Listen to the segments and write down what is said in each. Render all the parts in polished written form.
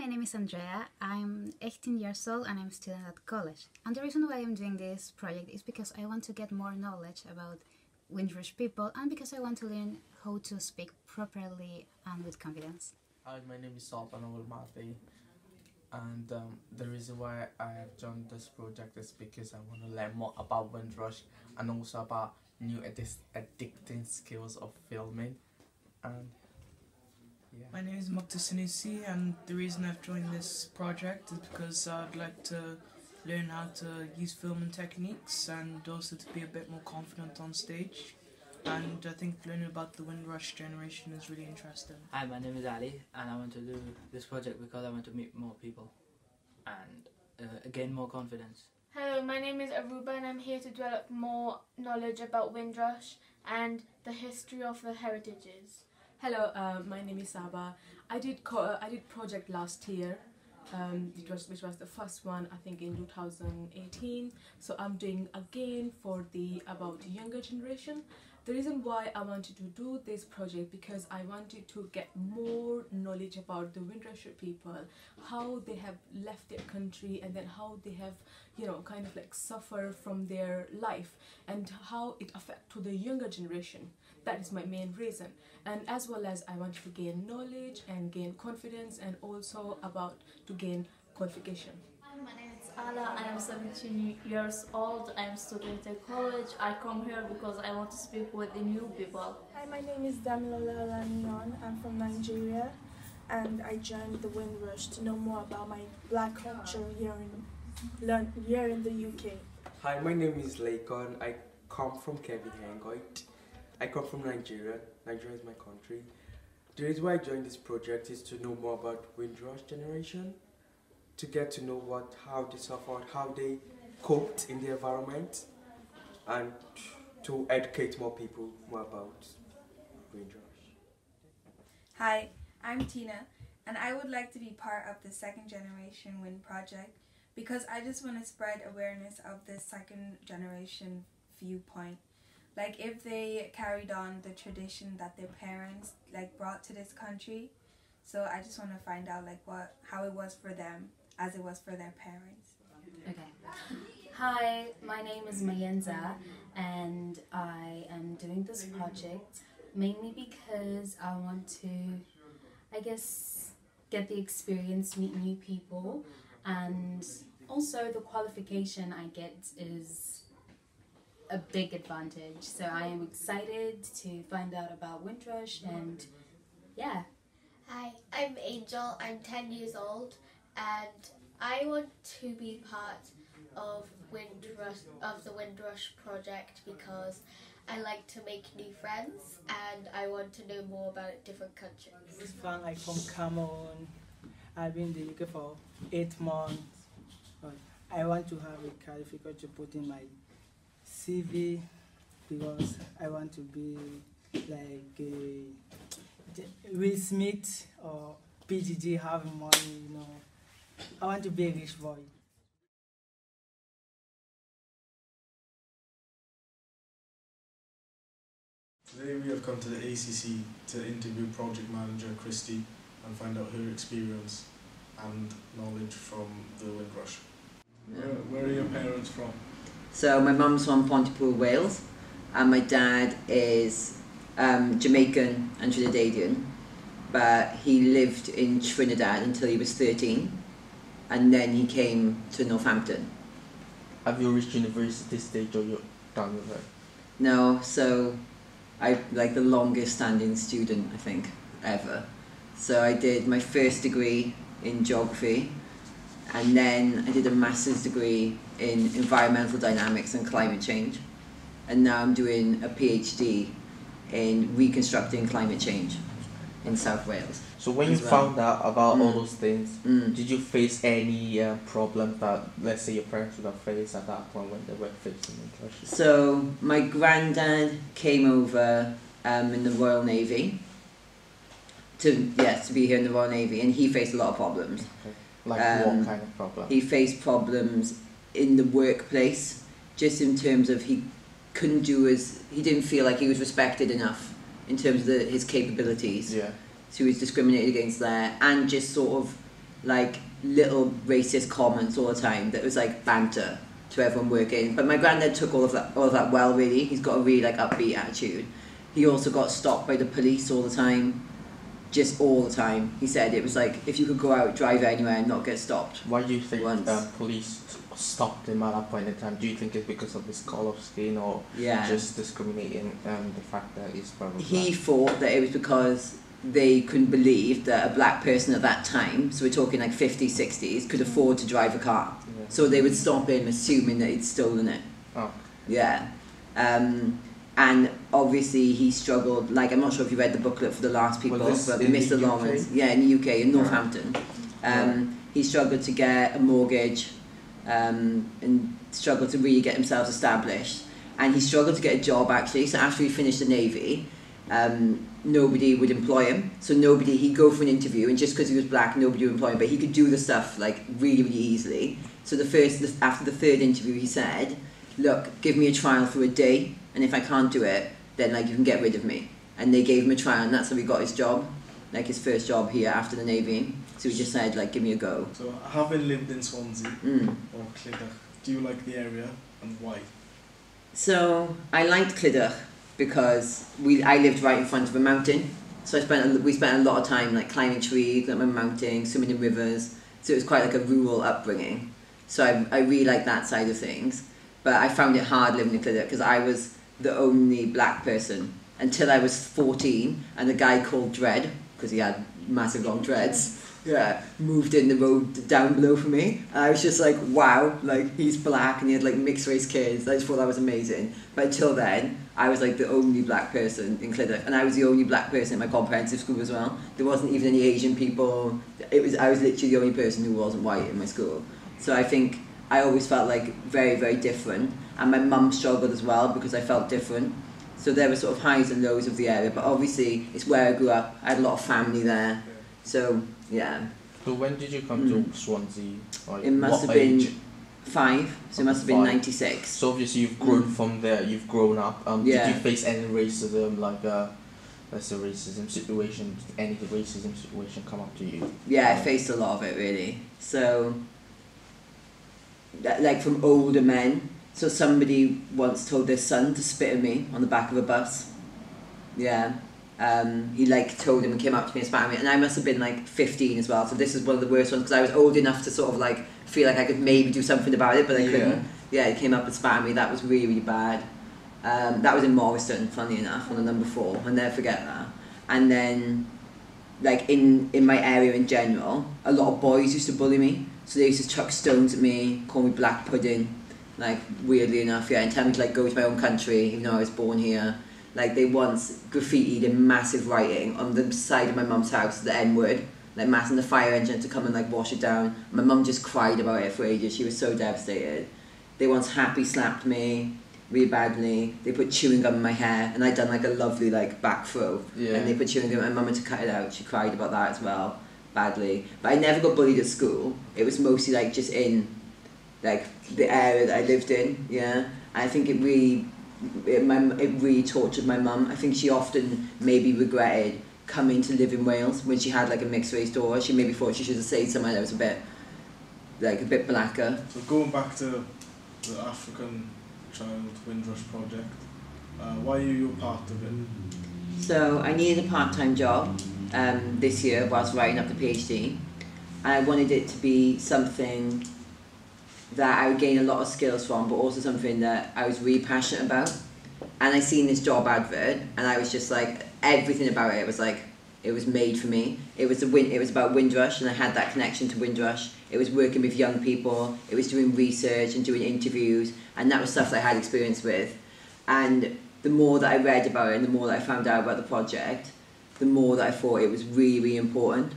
my name is Andrea. I'm 18 years old and I'm a student at college. And the reason why I'm doing this project is because I want to get more knowledge about Windrush people and because I want to learn how to speak properly and with confidence. Hi, my name is Ayofemi, and the reason why I have joined this project is because I want to learn more about Windrush and also about new addicting skills of filming. And yeah. My name is Sanusi, and the reason I've joined this project is because I'd like to learn how to use filming techniques and also to be a bit more confident on stage. And I think learning about the Windrush generation is really interesting. Hi, my name is Ali, and I want to do this project because I want to meet more people and gain more confidence. Hello, my name is Aruba and I'm here to develop more knowledge about Windrush and the history of the heritages. Hello, my name is Saba. I did project last year, which was the first one I think in 2018. So I'm doing again for about the younger generation. The reason why I wanted to do this project because I wanted to get more knowledge about the Windrush people, how they have left their country and then how they have, kind of like suffer from their life and how it affects to the younger generation. That is my main reason. And as well as I wanted to gain knowledge and gain confidence and also to gain qualification. My name is Ala and I'm 17 years old. I'm studying at college. I come here because I want to speak with the new people. Hi, my name is Damilola Lanyon. I'm from Nigeria and I joined the Windrush to know more about my black culture here in the UK. Hi, my name is Lakon. I come from Kevin Hangoit. I come from Nigeria. Nigeria is my country. The reason why I joined this project is to know more about Windrush generation, to get to know how they suffered, how they coped in the environment, and to educate more people more about Windrush. Hi, I'm Tina, and I would like to be part of the second generation Wind project because I just want to spread awareness of the second generation viewpoint. Like if they carried on the tradition that their parents brought to this country. So I just want to find out how it was for them as it was for their parents. Okay. Hi, my name is Mayenza and I am doing this project mainly because I want to, get the experience, meet new people, and also the qualification I get is a big advantage. So I am excited to find out about Windrush and yeah. Hi, I'm Angel. I'm 10 years old and I want to be part of the Windrush project because I like to make new friends and I want to know more about different countries. This is Fang. I'm from Cameroon. I've been in the UK for 8 months. I want to have a qualification to put in my CV because I want to be like Will Smith or PGG having money, I want to be a rich boy. Today we have come to the ACC to interview project manager Christy and find out her experience and knowledge from the Windrush. Where are your parents from? So my mum's from Pontypool, Wales, and my dad is Jamaican and Trinidadian, but he lived in Trinidad until he was 13, and then he came to Northampton. Have you reached university stage or you're done with it? No, so I'm like the longest standing student, I think, ever. So I did my first degree in geography, and then I did a master's degree in environmental dynamics and climate change. And now I'm doing a PhD in reconstructing climate change in South Wales. So when you found out about all those things, did you face any problems that, let's say, your parents would have faced at that point when they were facing Windrush? So my granddad came over in the Royal Navy to be here in the Royal Navy, and he faced a lot of problems. Okay. Like what kind of problem? He faced problems in the workplace, just in terms of he didn't feel like he was respected enough in terms of his capabilities. Yeah. So he was discriminated against there, and just sort of like little racist comments all the time that was like banter to everyone working. But my granddad took all of that well, really. He's got a really like upbeat attitude. He also got stopped by the police all the time, just all the time. He said it was like if you could go out, drive anywhere and not get stopped. Why do you think police stopped him at that point in time? Do you think it's because of his colour of skin, or just discriminating the fact that he's probably He black? thought that it was because they couldn't believe that a black person at that time, so we're talking like 50s, 60s, could afford to drive a car. Yeah. So they would stop him assuming that he'd stolen it. Oh. Yeah. And obviously he struggled, like I'm not sure if you read the booklet for The Last People, but Mr. Lawrence, in the UK, in Northampton. He struggled to get a mortgage and struggled to really get himself established. And he struggled to get a job actually, so after he finished the Navy, nobody would employ him. So he'd go for an interview, and just because he was black, nobody would employ him, but he could do the stuff like really, really easily. So after the third interview he said, look, give me a trial for a day, and if I can't do it, then like you can get rid of me. And they gave him a trial, and that's how he got his job, like his first job here after the Navy. So he just said like, give me a go. So having lived in Swansea or Clydach, do you like the area and why? So I liked Clydach because I lived right in front of a mountain. So we spent a lot of time like climbing trees, climbing mountains, swimming in rivers. So it was quite like a rural upbringing. So I really liked that side of things. But I found it hard living in Clydach because I was the only black person until I was 14, and a guy called Dread, because he had massive long dreads, moved in the road down below for me. And I was just like, wow, like he's black and he had like mixed race kids. I just thought that was amazing. But until then, I was like the only black person in Clydach, and I was the only black person in my comprehensive school as well. There wasn't even any Asian people. I was literally the only person who wasn't white in my school. So I think I always felt like very, very different, and my mum struggled as well because I felt different. So there were sort of highs and lows of the area, but obviously it's where I grew up. I had a lot of family there, so yeah. So when did you come to Swansea? Like, it must have been 5, so it must have been 96. So obviously you've grown from there, you've grown up. Did you face any racism, like let's say racism situation, any racism situation come up to you? Yeah, I faced a lot of it really. So, like from older men. So somebody once told their son to spit at me on the back of a bus. Yeah. He like told him and came up to me and spat at me, and I must have been like 15 as well, so this is one of the worst ones because I was old enough to sort of like feel like I could maybe do something about it, but I couldn't. Yeah, he came up and spat at me. That was really, really bad. That was in Morriston, funny enough, on the number 4. I'll never forget that. And then like in my area in general, a lot of boys used to bully me, so they used to chuck stones at me, call me black pudding, like weirdly enough, and tell me to like go to my own country even though I was born here. Like they once graffitied in massive writing on the side of my mum's house, the N-word, like massing the fire engine to come and like wash it down. My mum just cried about it for ages. She was so devastated. They once happy slapped me really badly. They put chewing gum in my hair, and I'd done like a lovely like back throw, and they put chewing gum, and my mum had to cut it out. She cried about that as well, badly. But I never got bullied at school. It was mostly like just in like the area that I lived in, and I think it really tortured my mum. I think she often maybe regretted coming to live in Wales when she had like a mixed race daughter. She maybe thought she should have stayed somewhere that was a bit blacker. So going back to the African Child Windrush project, why are you a part of it? So I needed a part-time job this year whilst writing up the PhD. I wanted it to be something that I would gain a lot of skills from, but also something that I was really passionate about. And I seen this job advert, and I was just like, everything about it was like, it was made for me. It was about Windrush, and I had that connection to Windrush. It was working with young people. It was doing research and doing interviews, and that was stuff that I had experience with. And the more that I read about it, and the more that I found out about the project, the more that I thought it was really, really important.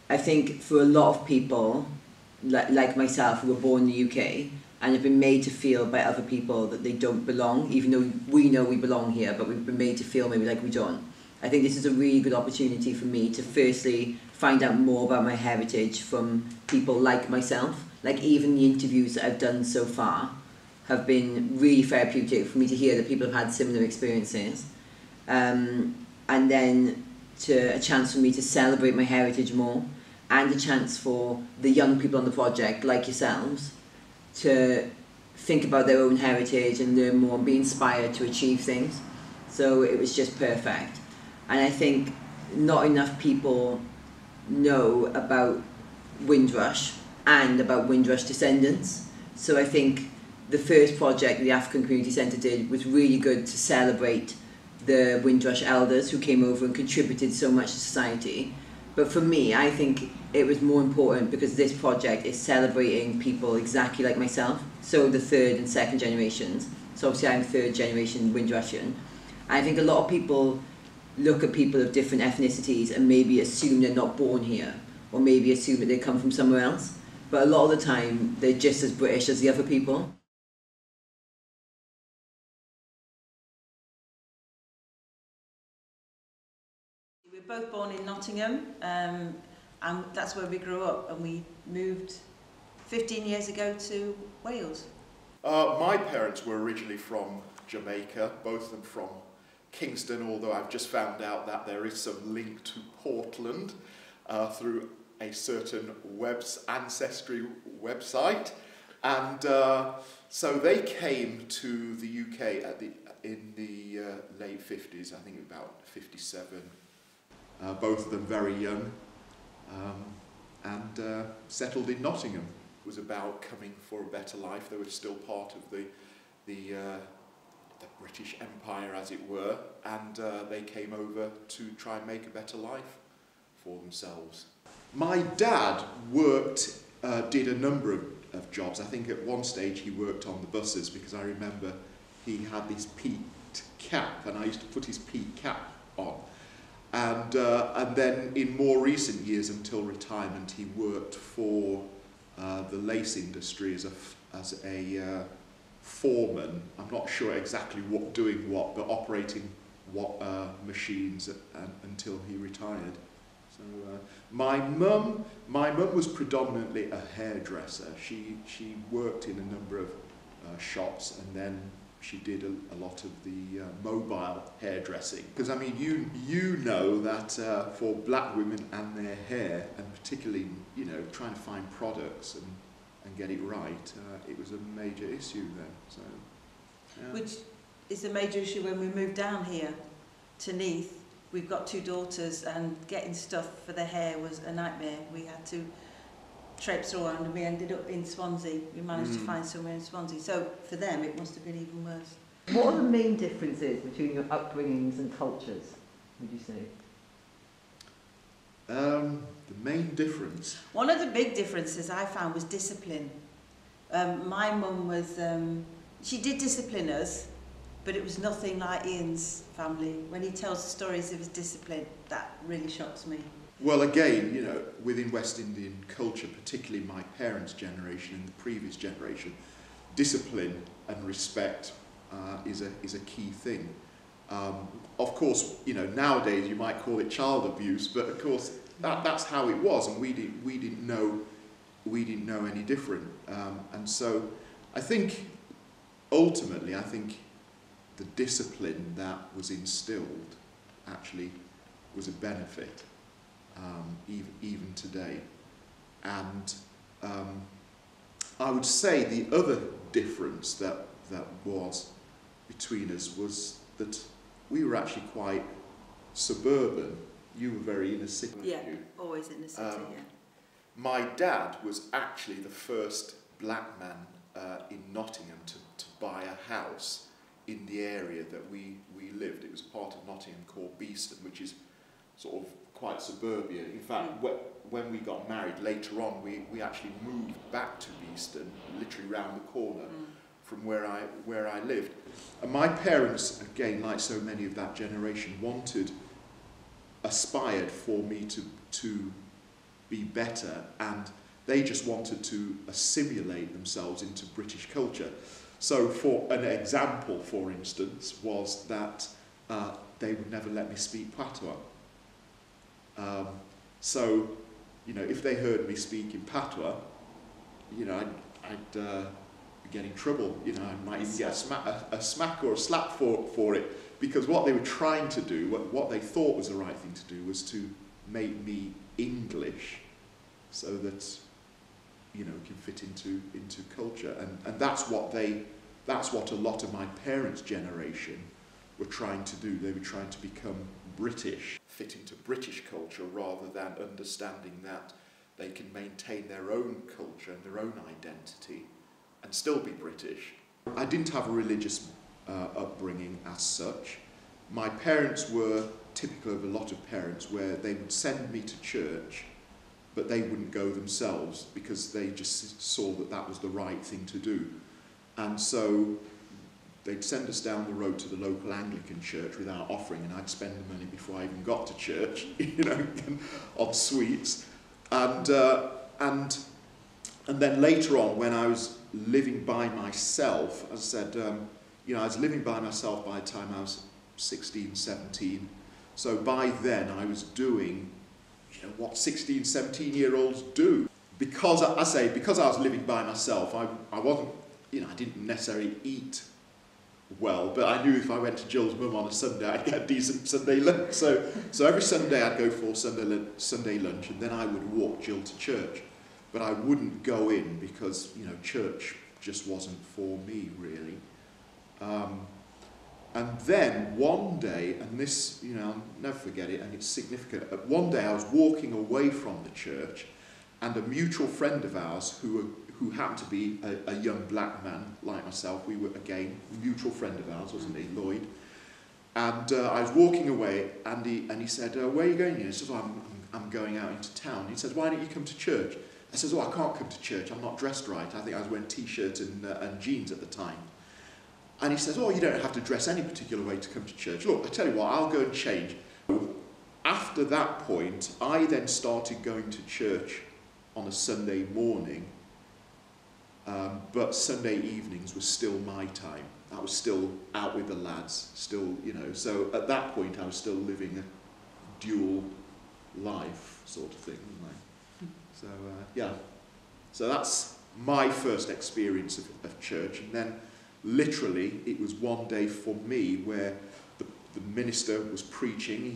I think for a lot of people, like myself, who were born in the UK and have been made to feel by other people that they don't belong, even though we know we belong here, but we've been made to feel maybe like we don't. I think this is a really good opportunity for me to firstly find out more about my heritage from people like myself. Like even the interviews that I've done so far have been really therapeutic for me to hear that people have had similar experiences. And then a chance for me to celebrate my heritage more, and a chance for the young people on the project, like yourselves, to think about their own heritage and learn more and be inspired to achieve things. So it was just perfect. And I think not enough people know about Windrush and about Windrush descendants. So I think the first project the African Community Centre did was really good to celebrate the Windrush elders who came over and contributed so much to society. But for me, I think it was more important because this project is celebrating people exactly like myself, so the third and second generations. So obviously I'm third generation Windrushian. I think a lot of people look at people of different ethnicities and maybe assume they're not born here, or maybe assume that they come from somewhere else. But a lot of the time, they're just as British as the other people. We were both born in Nottingham, and that's where we grew up, and we moved 15 years ago to Wales. My parents were originally from Jamaica, both of them from Kingston, although I've just found out that there is some link to Portland through a certain ancestry website. And so they came to the UK in the late 50s, I think about 57. Both of them very young, and settled in Nottingham. It was about coming for a better life. They were still part of the British Empire, as it were, and they came over to try and make a better life for themselves. My dad did a number of jobs. I think at one stage he worked on the buses, because I remember he had this peaked cap, and I used to put his peaked cap on. And then in more recent years, until retirement, he worked for the lace industry as a foreman. I'm not sure exactly doing what, but operating what machines until he retired. So my mum was predominantly a hairdresser. She worked in a number of shops, and then she did a lot of the mobile hairdressing. Because I mean, you know that for black women and their hair, and particularly trying to find products and get it right, it was a major issue then. So, yeah. Which is a major issue when we moved down here to Neath. We've got 2 daughters, and getting stuff for their hair was a nightmare. We had to traipse around, and we ended up in Swansea. We managed to find somewhere in Swansea. So for them, it must have been even worse. What are the main differences between your upbringings and cultures, would you say? The main difference? One of the big differences I found was discipline. My mum was, she did discipline us, but it was nothing like Ian's family. When he tells the stories of his discipline, that really shocks me. Well, again, within West Indian culture, particularly my parents' generation and the previous generation, discipline and respect is a key thing. Of course, nowadays you might call it child abuse, but of course that's how it was, and we didn't know any different. And so, I think ultimately, the discipline that was instilled actually was a benefit, even today. And I would say the other difference that was between us was that we were actually quite suburban. You were very inner city. Yeah, always in the city, yeah. My dad was actually the first black man in Nottingham to buy a house in the area that we lived. It was part of Nottingham called Beeston, which is sort of quite suburbia. In fact, when we got married later on, we actually moved back to Beeston, literally round the corner from where I lived. And my parents, again, like so many of that generation, aspired for me to be better, and they just wanted to assimilate themselves into British culture. So for an example, for instance, was that they would never let me speak patois. So, if they heard me speak in patois, I'd be getting trouble. I might even get a smack or a slap for it, because what they were trying to do, what they thought was the right thing to do, was to make me English so that, you know, can fit into culture. And that's what a lot of my parents' generation were trying to do. They were trying to become British, fit into British culture, rather than understanding that they can maintain their own culture and their own identity and still be British. I didn't have a religious upbringing as such. My parents were typical of a lot of parents, where they would send me to church, but they wouldn't go themselves because they just saw that that was the right thing to do. And so they'd send us down the road to the local Anglican church with our offering, and I'd spend the money before I even got to church, you know, on sweets. And then later on, when I was living by myself, as I said, you know, I was living by myself by the time I was 16, 17. So by then I was doing, you know, what 16, 17-year-olds do. Because I was living by myself, I wasn't, you know, I didn't necessarily eat well, but I knew if I went to Jill's mum on a Sunday, I'd get a decent Sunday lunch. So every Sunday I'd go for Sunday lunch, and then I would walk Jill to church. But I wouldn't go in because, you know, church just wasn't for me, really. And then one day, and this, you know, I'll never forget it, and it's significant. One day I was walking away from the church, and a mutual friend of ours, who happened to be a young black man like myself, we were, again, a mutual friend of ours, wasn't he, Lloyd? And I was walking away, and he said, where are you going? He says, oh, I'm going out into town. He says, why don't you come to church? I says, oh, I can't come to church, I'm not dressed right. I think I was wearing t-shirts and jeans at the time. And he says, oh, you don't have to dress any particular way to come to church. Look, I tell you what, I'll go and change. After that point, I then started going to church on a Sunday morning, but Sunday evenings was still my time. I was still out with the lads, still, you know. So at that point, I was still living a dual life sort of thing, wasn't I? So, yeah. So that's my first experience of church. And then, literally, it was one day for me where the minister was preaching.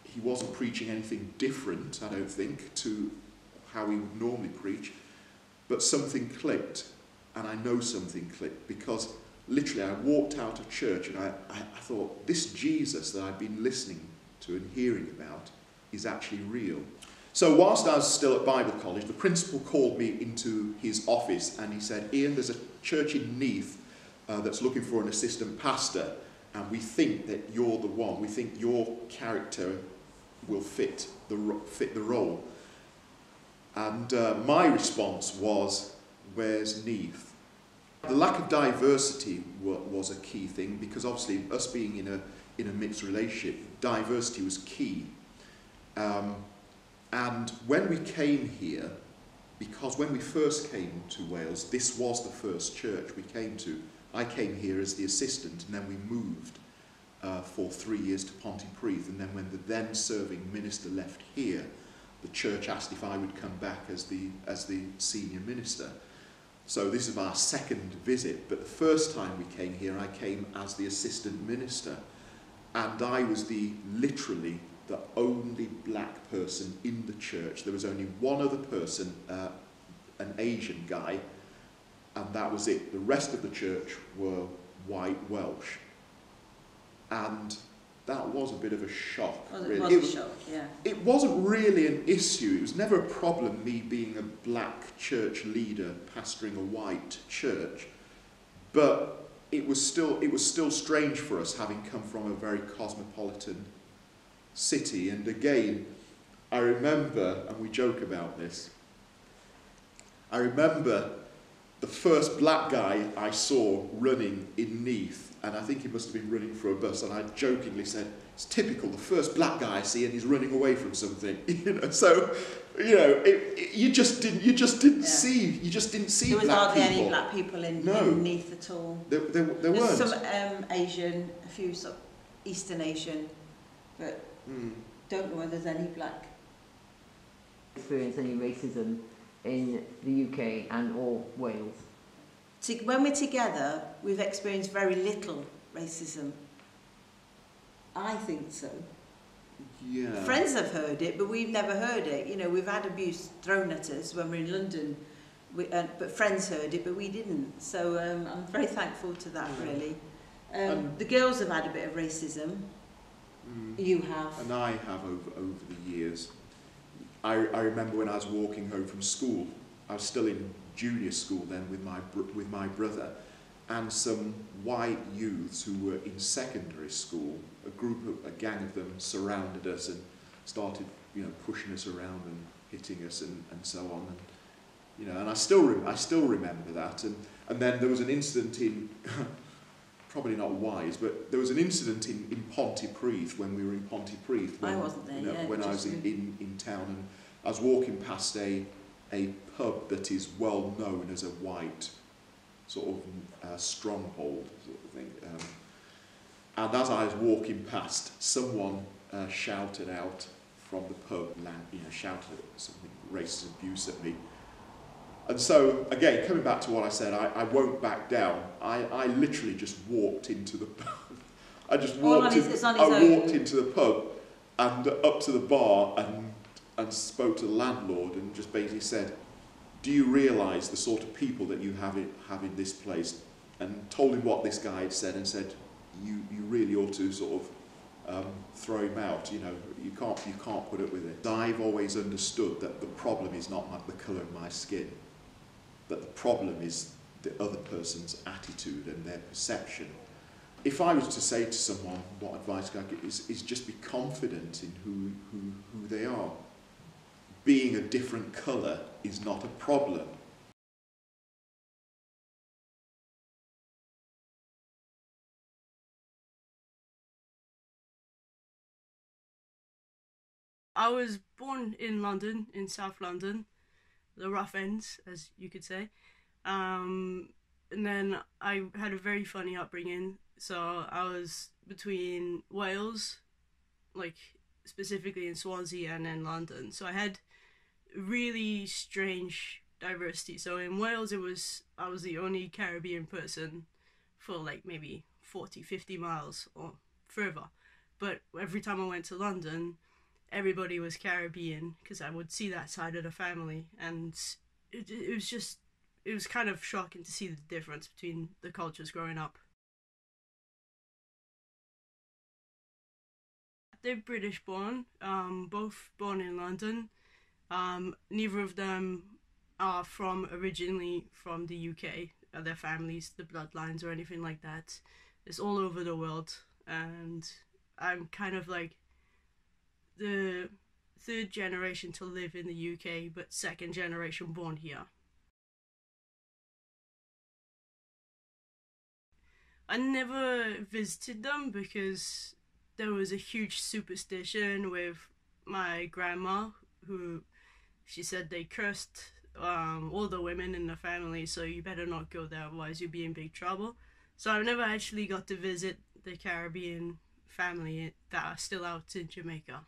He wasn't preaching anything different, I don't think, to how he would normally preach. But something clicked, and I know something clicked, because literally I walked out of church and I thought, this Jesus that I've been listening to and hearing about is actually real. So whilst I was still at Bible college, the principal called me into his office and he said, Ian, there's a church in Neath that's looking for an assistant pastor, and we think that you're the one. We think your character will fit the role. And my response was, where's Neath? The lack of diversity was a key thing, because obviously us being in a mixed relationship, diversity was key. And when we came here, because when we first came to Wales, this was the first church we came to. I came here as the assistant, and then we moved for 3 years to Pontypridd, and then when the then serving minister left here, the church asked if I would come back as the senior minister. So this is our second visit, but the first time we came here, I came as the assistant minister, and I was literally the only black person in the church. There was only one other person, an Asian guy, and that was it. The rest of the church were white Welsh. And that was a bit of a shock, really. It was a shock, yeah. It wasn't really an issue. It was never a problem, me being a black church leader pastoring a white church. But it was still strange for us, having come from a very cosmopolitan city. And again, I remember, and we joke about this, I remember the first black guy I saw running in Neath, and I think he must have been running for a bus, and I jokingly said, it's typical, the first black guy I see and he's running away from something. You know, so, you know, you just didn't see black people. There was hardly any black people in Neath at all. There weren't. Some Asian, a few sort of Eastern Asian, but don't know whether there's any black. Experience any racism in the UK and or Wales? When we're together, we've experienced very little racism. I think so. Yeah. Friends have heard it, but we've never heard it. You know, we've had abuse thrown at us when we're in London, but friends heard it, but we didn't. So I'm very thankful to that, really. The girls have had a bit of racism. You have. And I have over the years. I remember when I was walking home from school, I was still in junior school then with my brother, and some white youths who were in secondary school, a gang of them surrounded us and started, you know, pushing us around and hitting us and so on. And, you know, and I still remember that. And then there was an incident in, probably not wise, but there was an incident in Pontypridd when we were in Pontypridd. I wasn't there, you know, yeah, when I was in town, and I was walking past a pub that is well known as a white sort of stronghold sort of thing. And as I was walking past, someone shouted out from the pub, shouted something racist abuse at me. And so, again, coming back to what I said, I won't back down. I literally just walked into the pub. I just walked into the pub and up to the bar and spoke to the landlord and just basically said, do you realise the sort of people that you have in this place? And told him what this guy had said and said, you really ought to sort of throw him out. You know, you can't put up with it. I've always understood that the problem is not the colour of my skin, that the problem is the other person's attitude and their perception. If I was to say to someone what advice I give is just be confident in who they are. Being a different colour is not a problem. I was born in London, in South London, the rough ends, as you could say. And then I had a very funny upbringing. So I was between Wales, like specifically in Swansea, and then London. So I had really strange diversity. So in Wales, I was the only Caribbean person for like maybe 40, 50 miles or further. But every time I went to London, everybody was Caribbean because I would see that side of the family, and it was kind of shocking to see the difference between the cultures growing up. They're British born, both born in London. Neither of them are originally from the UK, their families, the bloodlines or anything like that. It's all over the world, and I'm kind of like the third generation to live in the UK, but second generation born here. I never visited them because there was a huge superstition with my grandma, who she said they cursed all the women in the family, so you better not go there, otherwise you'll be in big trouble. So I never actually got to visit the Caribbean family that are still out in Jamaica.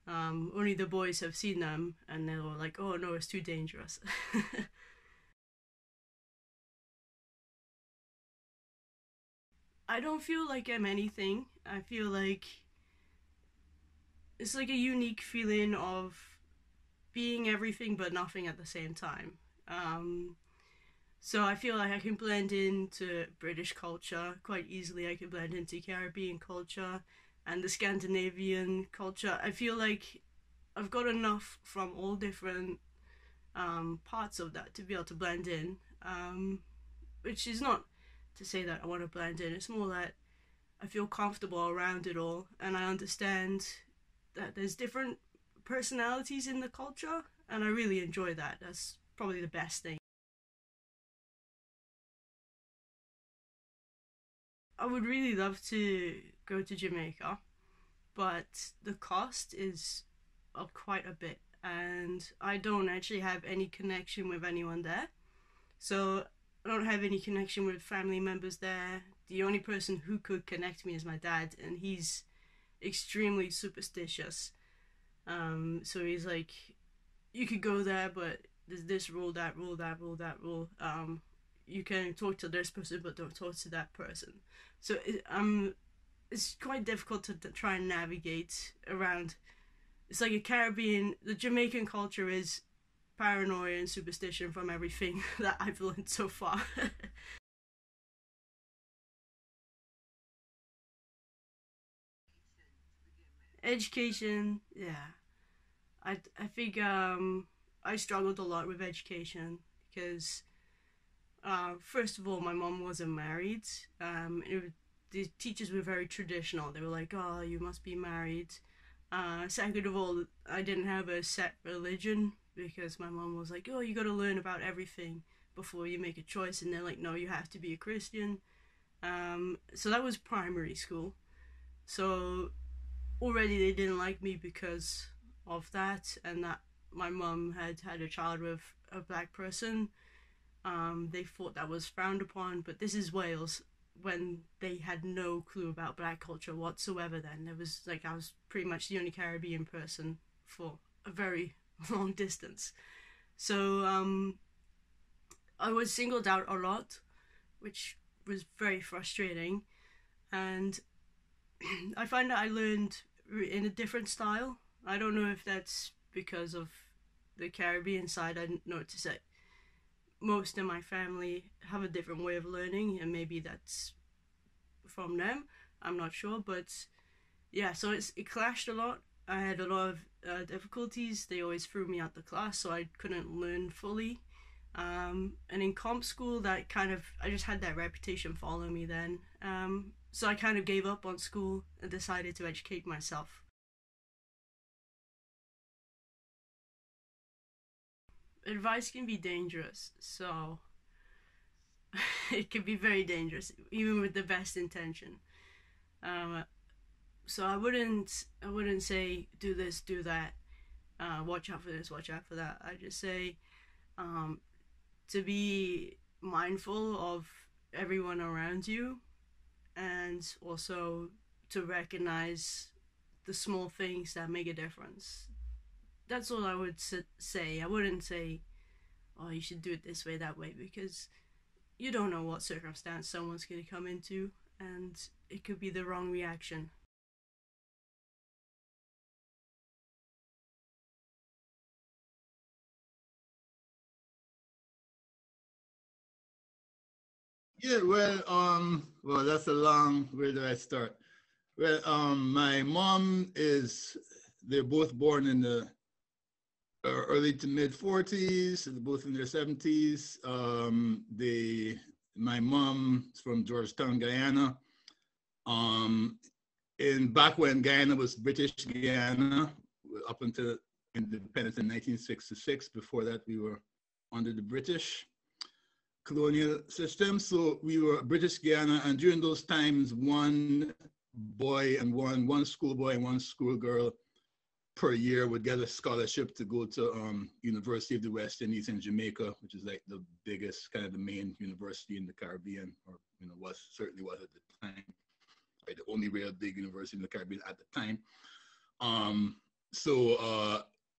Only the boys have seen them, and they were like, oh no, it's too dangerous. I don't feel like I'm anything. I feel like it's like a unique feeling of being everything but nothing at the same time. So I feel like I can blend into British culture quite easily. I can blend into Caribbean culture and the Scandinavian culture. I feel like I've got enough from all different parts of that to be able to blend in, which is not to say that I want to blend in. It's more that I feel comfortable around it all, and I understand that there's different personalities in the culture, and I really enjoy that. That's probably the best thing. I would really love to go to Jamaica, but the cost is up quite a bit, and I don't actually have any connection with anyone there. So I don't have any connection with family members there. The only person who could connect me is my dad, and he's extremely superstitious. So he's like, you could go there, but there's this rule, that rule, that rule, that rule. You can talk to this person, but don't talk to that person. So it's quite difficult to try and navigate around. It's like a Caribbean, the Jamaican culture is paranoia and superstition from everything that I've learned so far. Education, yeah. I think I struggled a lot with education because first of all, my mom wasn't married. The teachers were very traditional. They were like, "Oh, you must be married." Second of all, I didn't have a set religion because my mom was like, "Oh, you got to learn about everything before you make a choice," and they're like, "No, you have to be a Christian." So that was primary school. So already they didn't like me because of that, and that my mum had had a child with a black person. They thought that was frowned upon, but this is Wales when they had no clue about black culture whatsoever. Then there was like, I was pretty much the only Caribbean person for a very long distance, so I was singled out a lot, which was very frustrating. And I find that I learned in a different style. I don't know if that's because of the Caribbean side. I noticed that most of my family have a different way of learning, and maybe that's from them. I'm not sure, but yeah, so it clashed a lot. I had a lot of difficulties. They always threw me out the class, so I couldn't learn fully. And in comp school, that kind of, I just had that reputation follow me then. So I kind of gave up on school and decided to educate myself. Advice can be dangerous, so it can be very dangerous, even with the best intention. So I wouldn't say do this, do that, watch out for this, watch out for that. I just say to be mindful of everyone around you, and also to recognize the small things that make a difference. That's all I would say. I wouldn't say, "Oh, you should do it this way, that way," because you don't know what circumstance someone's going to come into, and it could be the wrong reaction. Yeah, well, that's a long, where do I start? Well, my mom they're both born in the early to mid 40s, both in their 70s. My mom is from Georgetown, Guyana. Back when Guyana was British Guyana, up until independence in 1966. Before that, we were under the British colonial system. So we were British Guyana, and during those times, one schoolboy and one schoolgirl per year would get a scholarship to go to University of the West Indies in Jamaica, which is like the biggest, kind of the main university in the Caribbean, or certainly was at the time, right, the only real big university in the Caribbean at the time. So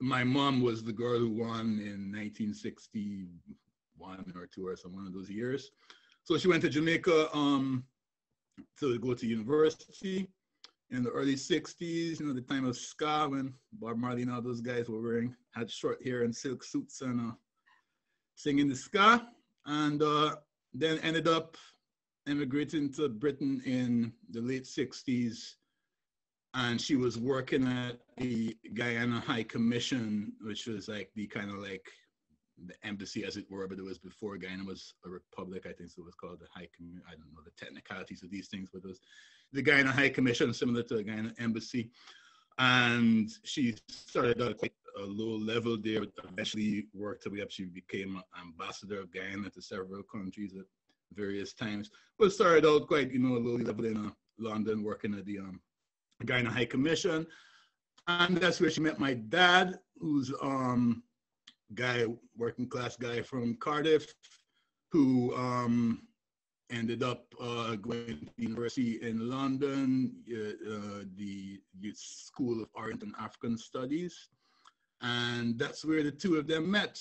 my mom was the girl who won in 1961 or 2 or some one of those years. So she went to Jamaica to go to university in the early 60s, the time of ska, when Bob Marley and all those guys had short hair and silk suits and singing the ska, and then ended up immigrating to Britain in the late 60s. And she was working at the Guyana High Commission, which was like the kind of like the embassy, as it were, but it was before Guyana was a republic, I think, so it was called the High Commission. I don't know the technicalities of these things, but it was the Guyana High Commission, similar to the Guyana Embassy. And she started at quite a low level there, but eventually worked her way up. She became ambassador of Guyana to several countries at various times, but started out quite, a low level in London, working at the Guyana High Commission. And that's where she met my dad, who's working class guy from Cardiff, who ended up going to university in London, the School of Orient and African Studies. And that's where the two of them met,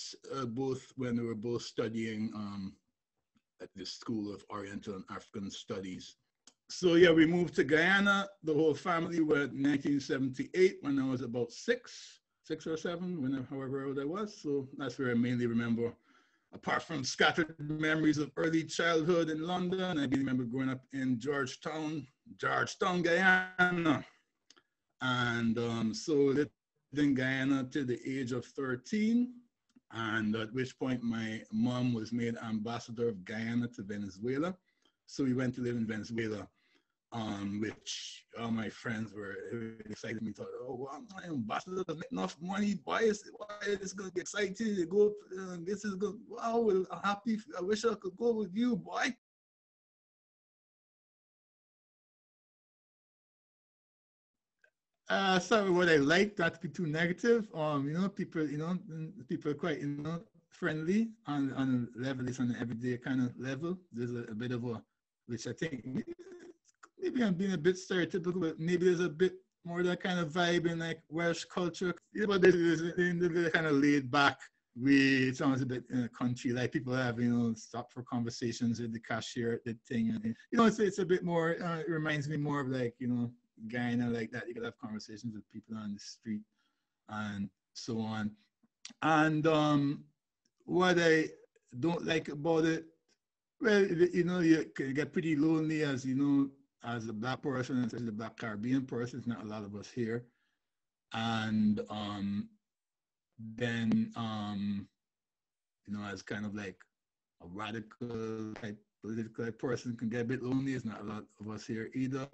both when they were both studying at the School of Oriental and African Studies So yeah, we moved to Guyana. The whole family were in 1978 when I was about six or seven, whenever, however old I was. So that's where I mainly remember. Apart from scattered memories of early childhood in London, I remember growing up in Georgetown, Guyana. And so lived in Guyana till the age of 13. And at which point my mom was made ambassador of Guyana to Venezuela. So we went to live in Venezuela, which all my friends were excited. Me thought, oh, well, my ambassador doesn't make enough money. Why is this going to be excited to go? This is good. Wow, I'm happy. I wish I could go with you, boy. Sorry, what I like, not to be too negative. People are quite, friendly on a level, it's on an everyday kind of level. There's a bit of which I think maybe I'm being a bit stereotypical, but maybe there's a bit more of that kind of vibe in like Welsh culture. But there's kind of laid back way. It sounds a bit in a country, like people have, stop for conversations with the cashier at the thing. And, it's a bit more, it reminds me more of like, Guyana like that. You could have conversations with people on the street and so on. And what I don't like about it, well, you get pretty lonely as, as a Black person, especially a Black Caribbean person. It's not a lot of us here. And then, as kind of like a radical type political person can get a bit lonely. It's not a lot of us here either.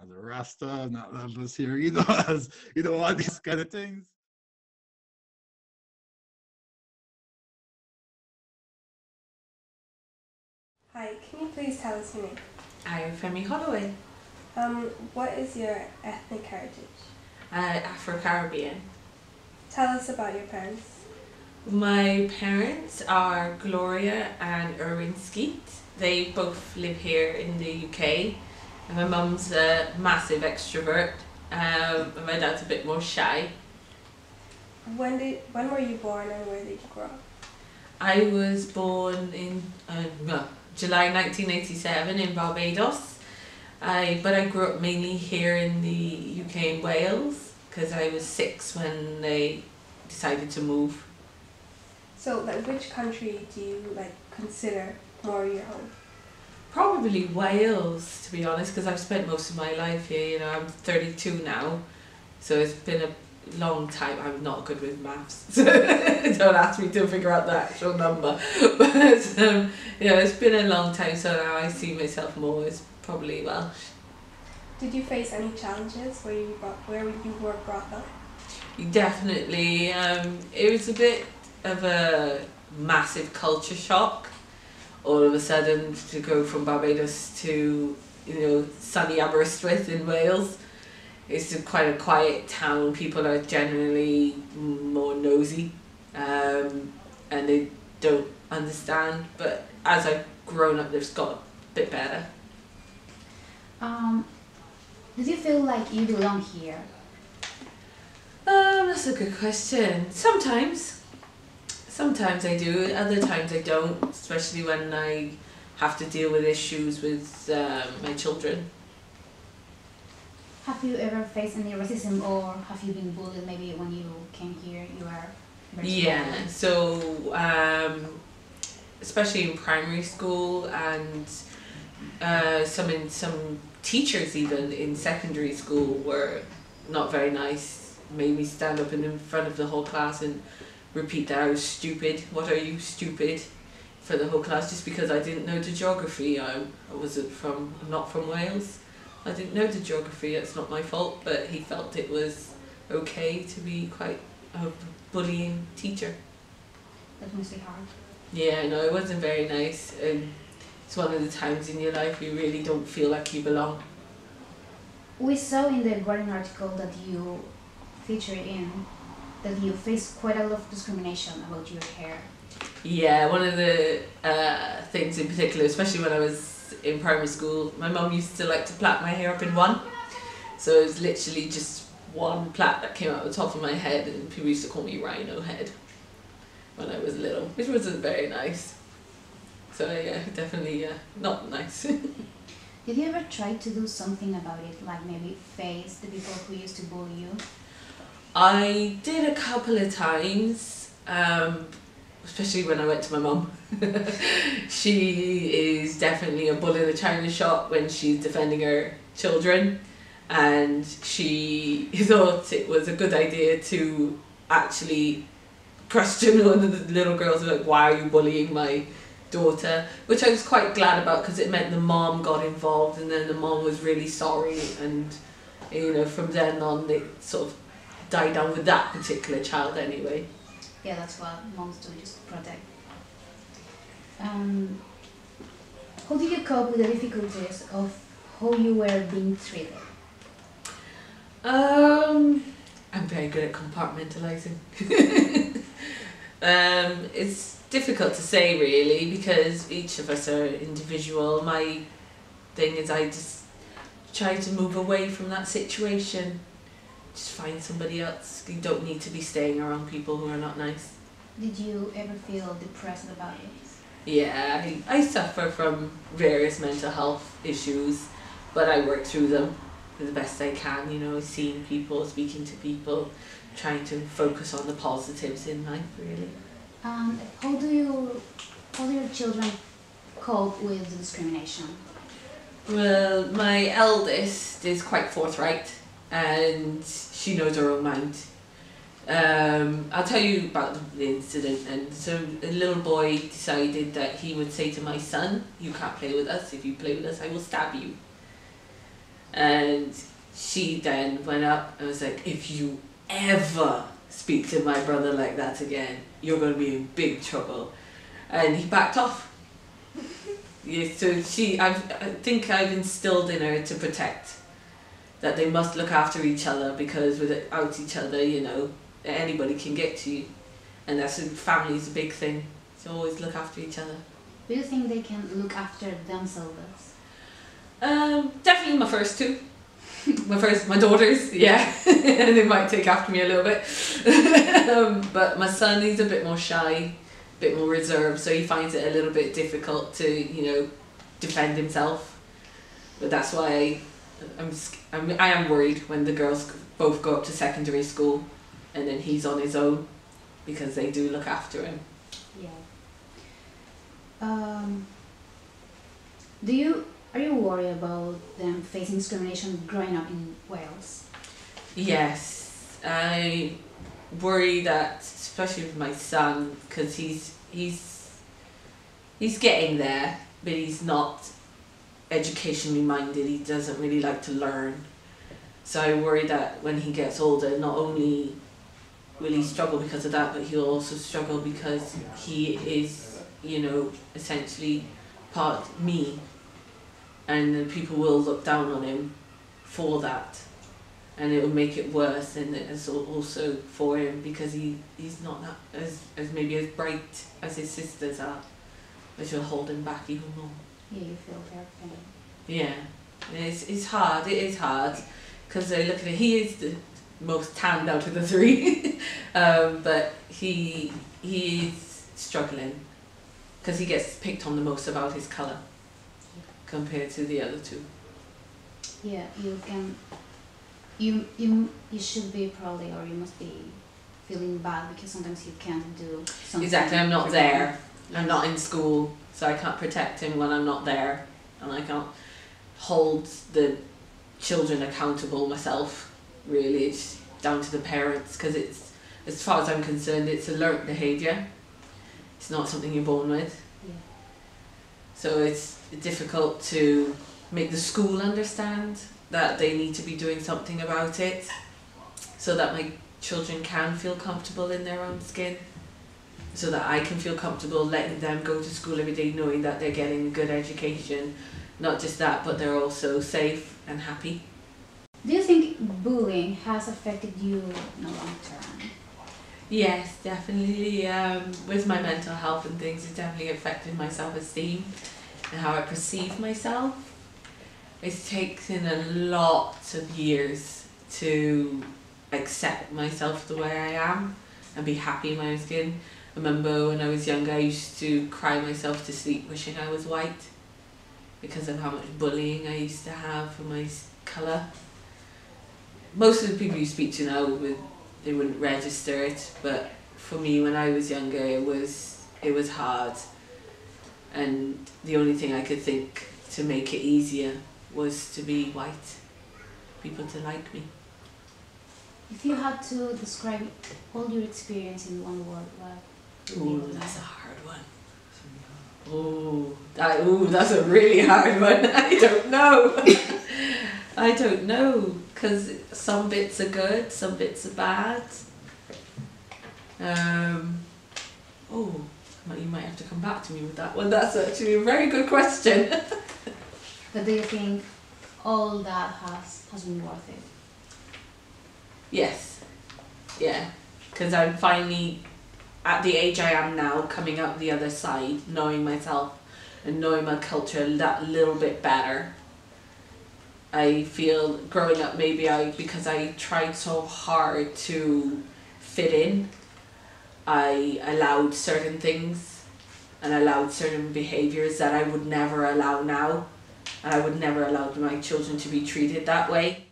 As a Rasta, not a lot of us here either. As, all these kind of things. Hi, can you please tell us your name? Ayofemi Holloway. What is your ethnic heritage? Afro-Caribbean. Tell us about your parents. My parents are Gloria and Erwin Skeet. They both live here in the UK. And my mum's a massive extrovert. And my dad's a bit more shy. When were you born and where did you grow up? I was born in July 1987 in Barbados. But I grew up mainly here in the UK and Wales because I was 6 when they decided to move. So, which country do you consider more your home? Probably Wales, to be honest, because I've spent most of my life here. I'm 32 now, so it's been a long time. I'm not good with maths. Don't ask me to figure out the actual number. But it's been a long time, so now I see myself more as probably Welsh. Did you face any challenges where you were brought up? Definitely. It was a bit of a massive culture shock. All of a sudden, to go from Barbados to sunny Aberystwyth in Wales. It's quite a quiet town. People are generally more nosy, and they don't understand. But as I've grown up, they've got a bit better. Did you feel like you belong here? That's a good question. Sometimes I do, other times I don't, especially when I have to deal with issues with my children. Have you ever faced any racism or have you been bullied maybe when you came here? You were very small. So especially in primary school and some teachers even in secondary school were not very nice, made me stand up in front of the whole class and repeat that I was stupid. What are you, stupid? For the whole class, just because I didn't know the geography. I'm not from Wales. I didn't know the geography. It's not my fault, but he felt it was okay to be quite a bullying teacher. That must be hard. Yeah, no, it wasn't very nice. It's one of the times in your life you really don't feel like you belong. We saw in the Guardian article that you featured in that you face quite a lot of discrimination about your hair. Yeah, one of the things in particular, especially when I was in primary school, my mum used to like to plait my hair up in one. So it was literally just one plait that came out the top of my head, and people used to call me Rhino Head when I was little, which wasn't very nice. So yeah, definitely not nice. Did you ever try to do something about it, like maybe face the people who used to bully you? I did a couple of times, especially when I went to my mum. She is definitely a bull in a china shop when she's defending her children, and she thought it was a good idea to actually question one of the little girls, like, why are you bullying my daughter? Which I was quite glad about, because it meant the mom got involved, and then the mom was really sorry, and you know, from then on they sort of died down with that particular child anyway. Yeah, that's what moms do, just protect. How did you cope with the difficulties of how you were being treated? I'm very good at compartmentalizing. It's difficult to say really, because each of us are individual. My thing is I just try to move away from that situation. Just find somebody else. You don't need to be staying around people who are not nice. Did you ever feel depressed about it? Yeah, I suffer from various mental health issues, but I work through them the best I can, you know, seeing people, speaking to people, trying to focus on the positives in life, really. How do your children cope with the discrimination? Well, my eldest is quite forthright, and she knows her own mind. I'll tell you about the incident. And so a little boy decided that he would say to my son, "You can't play with us. If you play with us, I will stab you." And she then went up and was like, "If you ever speak to my brother like that again, you're going to be in big trouble." And he backed off. Yeah, so I think I've instilled in her to protect, that they must look after each other, because without each other, you know, anybody can get to you. And that's family's a big thing. So always look after each other. Do you think they can look after themselves? Definitely my first two. My daughters, yeah. And they might take after me a little bit. But my son, he's a bit more shy, a bit more reserved, so he finds it a little bit difficult to, you know, defend himself. But that's why I am worried when the girls both go up to secondary school and then he's on his own, because they do look after him. Yeah. Are you worried about them facing discrimination growing up in Wales? Yes, I worry that, especially with my son, because he's getting there, but he's not educationally minded. He doesn't really like to learn. So I worry that when he gets older, not only will he struggle because of that, but he'll also struggle because he is, you know, essentially part me, and then people will look down on him for that, and it will make it worse, and it's also for him because he's not that as maybe as bright as his sisters are, which will hold him back even more. Yeah, you feel their pain. Yeah, it's hard. It is hard, because they look at it. He is the most tanned out of the three, but he is struggling because he gets picked on the most about his colour compared to the other two. Yeah, you should be probably, or you must be feeling bad because sometimes you can't do something. Exactly, I'm not there. I'm not in school, so I can't protect him when I'm not there, and I can't hold the children accountable myself. Really, it's down to the parents, because it's, as far as I'm concerned, it's a learnt behaviour. It's not something you're born with. Yeah. So it's difficult to make the school understand that they need to be doing something about it, so that my children can feel comfortable in their own skin, so that I can feel comfortable letting them go to school every day knowing that they're getting a good education. Not just that, but they're also safe and happy. Do you think bullying has affected you in the long term? Yes, definitely. With my mental health and things, it's definitely affected my self-esteem and how I perceive myself. It's taken a lot of years to accept myself the way I am and be happy in my own skin. I remember when I was younger, I used to cry myself to sleep wishing I was white. because of how much bullying I used to have for my colour. Most of the people you speak to now, they wouldn't register it, but for me when I was younger it was hard, and the only thing I could think to make it easier was to be white, people to like me. If you had to describe all your experience in one word, what would Ooh, it be? that's a hard one. That's a really hard one. I don't know. I don't know, because some bits are good, some bits are bad. You might have to come back to me with that one. That's actually a very good question. But do you think all that has been worth it? Yes. Yeah. Because I'm finally at the age I am now, coming out the other side, knowing myself and knowing my culture that little bit better. I feel growing up, because I tried so hard to fit in, I allowed certain things and allowed certain behaviours that I would never allow now, and I would never allow my children to be treated that way.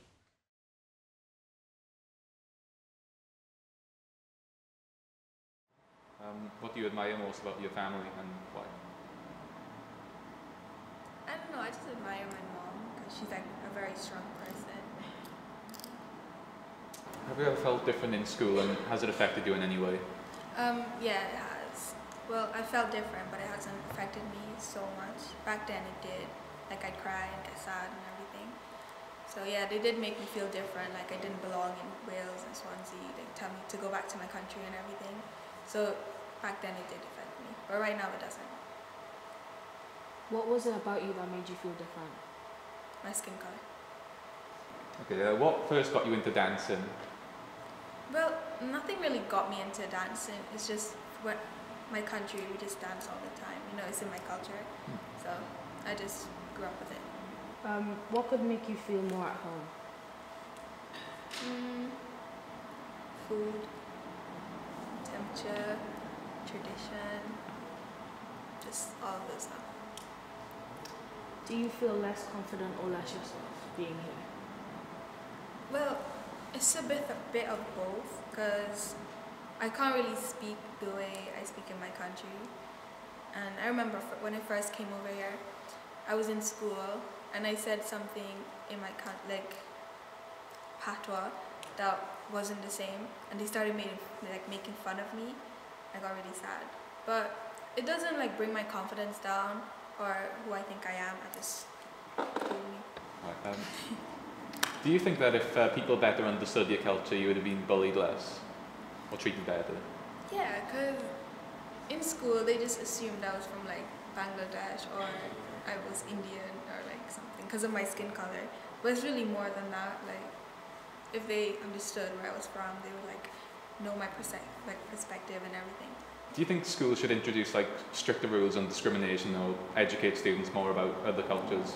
What do you admire most about your family and why? I don't know, I just admire my mom because she's like a very strong person. Have you ever felt different in school, and has it affected you in any way? Yeah, it has. Well, I felt different, but it hasn't affected me so much. Back then it did. Like I'd cry and get sad and everything. So yeah, they did make me feel different, like I didn't belong in Wales and Swansea. They tell me to go back to my country and everything. So back then it did affect me, but right now it doesn't. What was it about you that made you feel different? My skin color. Okay, what first got you into dancing? Well, nothing really got me into dancing. It's just what my country, we just dance all the time. You know, it's in my culture. So I just grew up with it. What could make you feel more at home? Food, temperature, tradition, just all of those stuff. Do you feel less confident or less yourself being here? Well, it's a bit of both, because I can't really speak the way I speak in my country. And I remember when I first came over here, I was in school and I said something in my patois that wasn't the same, and they started making fun of me. I got really sad, but it doesn't bring my confidence down or who I think I am. I just do me. Right, do you think that if people better understood your culture, you would have been bullied less or treated better? Yeah, because in school they just assumed I was from Bangladesh or I was Indian or something because of my skin color. But it's really more than that. If they understood where I was from, they would know my perspective and everything. Do you think schools should introduce stricter rules on discrimination or educate students more about other cultures?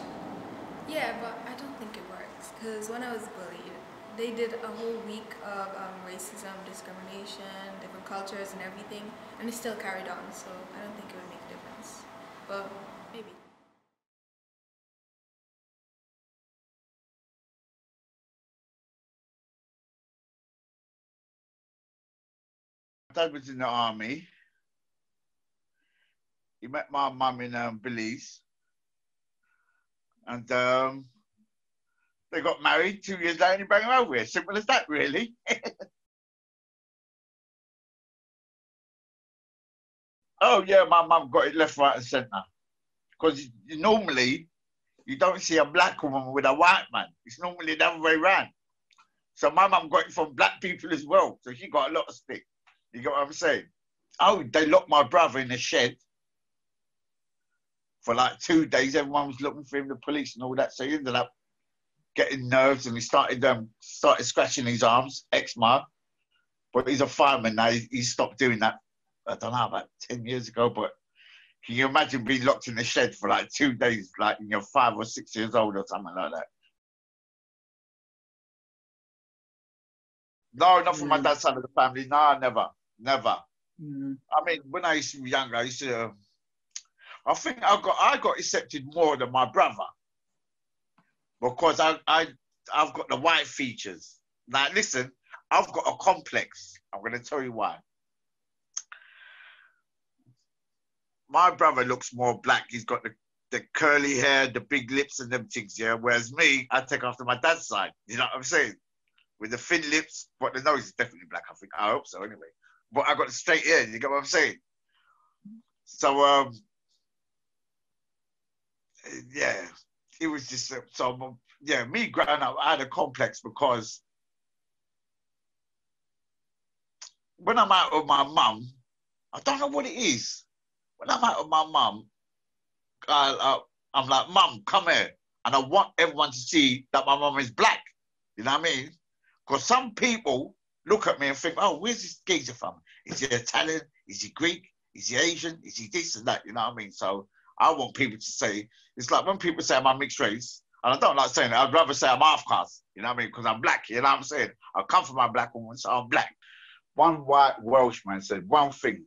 Yeah, but I don't think it works, because when I was bullied, they did a whole week of racism, discrimination, different cultures and everything, and it still carried on, so I don't think it would make a difference. But maybe. Dad was in the army. He met my mum in Belize, and they got married. 2 years later, and he brought him over here. Simple as that, really. Oh yeah, my mum got it left, right, and centre. Because normally you don't see a black woman with a white man. It's normally the other way around. So my mum got it from black people as well. So she got a lot of stick. You get what I'm saying? Oh, they locked my brother in a shed for 2 days. Everyone was looking for him, the police and all that. So he ended up getting nerves, and he started scratching his arms, eczema. But he's a fireman now. He stopped doing that, I don't know, about 10 years ago. But can you imagine being locked in the shed for 2 days, when you're 5 or 6 years old or something like that? No, not from my dad's side of the family. No, never. I mean, when I used to be younger, I think I got accepted more than my brother because I've got the white features. Now listen, I've got a complex. I'm going to tell you why. My brother looks more black. He's got the curly hair, the big lips and them things, yeah? Whereas me, I take after my dad's side. You know what I'm saying? With the thin lips, but the nose is definitely black, I think. I hope so, anyway. But I got the straight hair, you get what I'm saying? So, yeah, it was just, yeah, me growing up, I had a complex because when I'm out with my mum, I don't know what it is. When I'm out with my mum, I'm like, Mum, come here. And I want everyone to see that my mum is black. You know what I mean? Because some people look at me and think, oh, where's this geezer from? Is he Italian? Is he Greek? Is he Asian? Is he this and that? You know what I mean? So I want people to say, it's like when people say I'm a mixed race, and I don't like saying it, I'd rather say I'm half caste, you know what I mean? Because I'm black, you know what I'm saying? I come from a black woman, so I'm black. One white Welshman said one thing.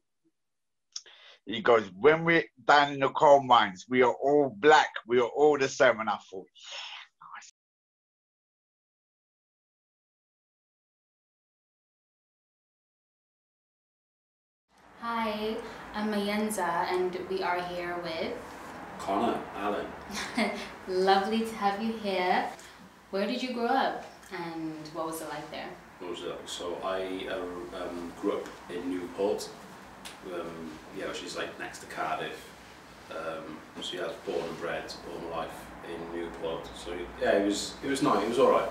He goes, when we're down in the coal mines, we are all black, we are all the same. And I thought, Hi, I'm Mayenza, and we are here with Connor, Alan. Lovely to have you here. Where did you grow up, and what was it like there? What was it like? So I grew up in Newport, yeah, which is like next to Cardiff. So yeah, I was born and bred, born life in Newport. So yeah, it was nice. It was all right.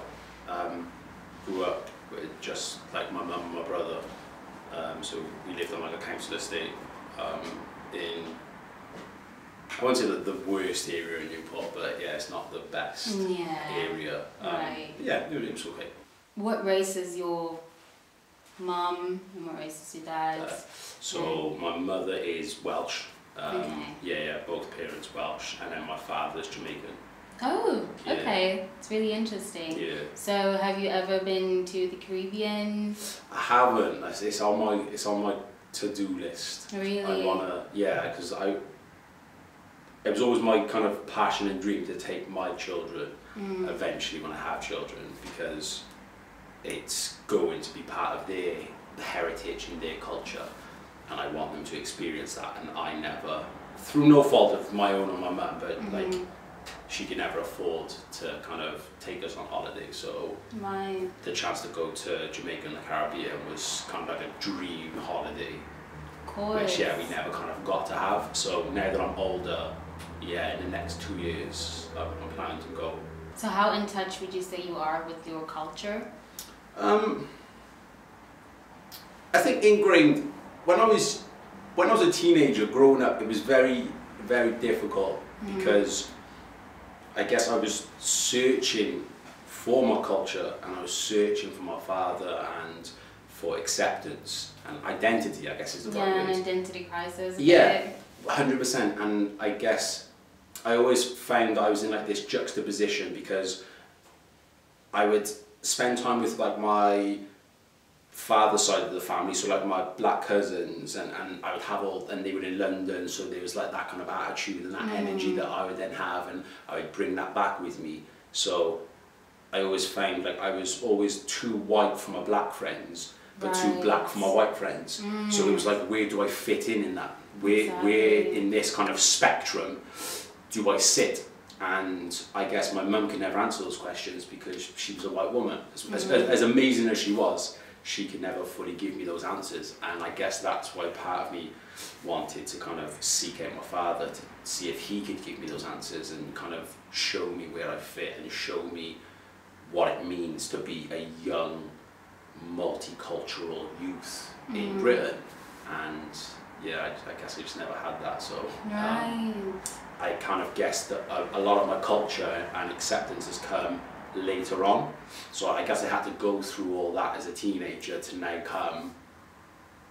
Grew up with just like my mum and my brother. So we lived on like a council estate in, I won't say the worst area in Newport, but yeah, it's not the best area. Right. Yeah, it was okay. What race is your mum and what race is your dad? So my mother is Welsh. Okay. Yeah, both parents Welsh, and then my father's Jamaican. Oh, Yeah. okay. It's really interesting. Yeah. So have you ever been to the Caribbean? I haven't. It's on my to-do list. Really? I wanna, yeah, because it was always my kind of passion and dream to take my children eventually when I have children, because it's going to be part of their heritage and their culture, and I want them to experience that. And I never, through no fault of my own or my mum, but like she could never afford to kind of take us on holiday. So the chance to go to Jamaica and the Caribbean was kind of like a dream holiday, which yeah, we never kind of got to have. So now that I'm older, yeah, in the next 2 years, I'm planning to go. So how in touch would you say you are with your culture? I think ingrained, when I was a teenager growing up, it was very, very difficult because I guess I was searching for my culture, and I was searching for my father and for acceptance and identity, I guess is the right word. Yeah, an identity crisis. Yeah, 100%. And I guess I always found I was in like this juxtaposition, because I would spend time with like my father's side of the family, so like my black cousins, and I would have and they were in London, so there was like that kind of attitude and that energy that I would then have, and I would bring that back with me. So I always found like I was always too white for my black friends, but too black for my white friends. So it was like, where do I fit in that? Where in this kind of spectrum do I sit? And I guess my mum could never answer those questions because she was a white woman. As amazing as she was, she could never fully give me those answers. And I guess that's why part of me wanted to kind of seek out my father to see if he could give me those answers and kind of show me where I fit and show me what it means to be a young, multicultural youth in Britain. And yeah, I guess I just never had that. So I kind of guessed that a lot of my culture and acceptance has come later on. So I guess I had to go through all that as a teenager to now come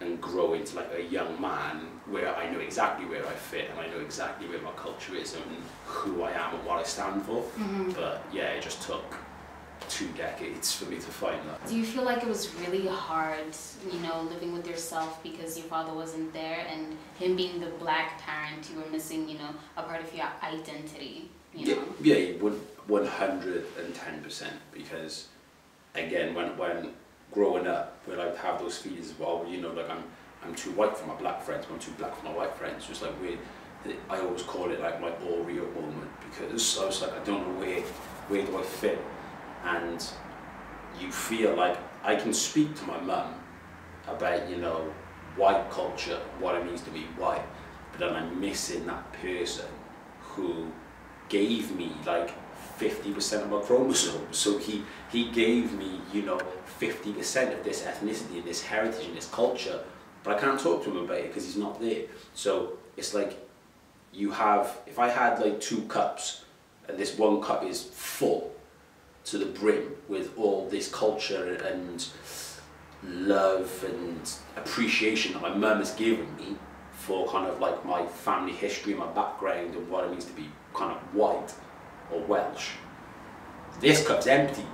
and grow into like a young man where I know exactly where I fit and I know exactly where my culture is and who I am and what I stand for. But yeah, it just took 2 decades for me to find that. Do you feel like it was really hard, you know, living with yourself because your father wasn't there, and him being the black parent, you were missing, you know, a part of your identity, you know? Yeah, 110%, because again, when growing up, when I'd have those feelings, well, you know, like I'm too white for my black friends, I'm too black for my white friends, just like I always call it like my Oreo moment, because I was like, I don't know where do I fit, and you feel like I can speak to my mum about, you know, white culture, what it means to be white, but then I'm missing that person who gave me like 50% of my chromosomes. So he gave me, you know, 50% of this ethnicity, this heritage, and this culture, but I can't talk to him about it because he's not there. So it's like, if I had like 2 cups, and this one cup is full to the brim with all this culture and love and appreciation that my mum has given me for kind of like my family history, my background, and what it means to be kind of white or Welsh. This cup's empty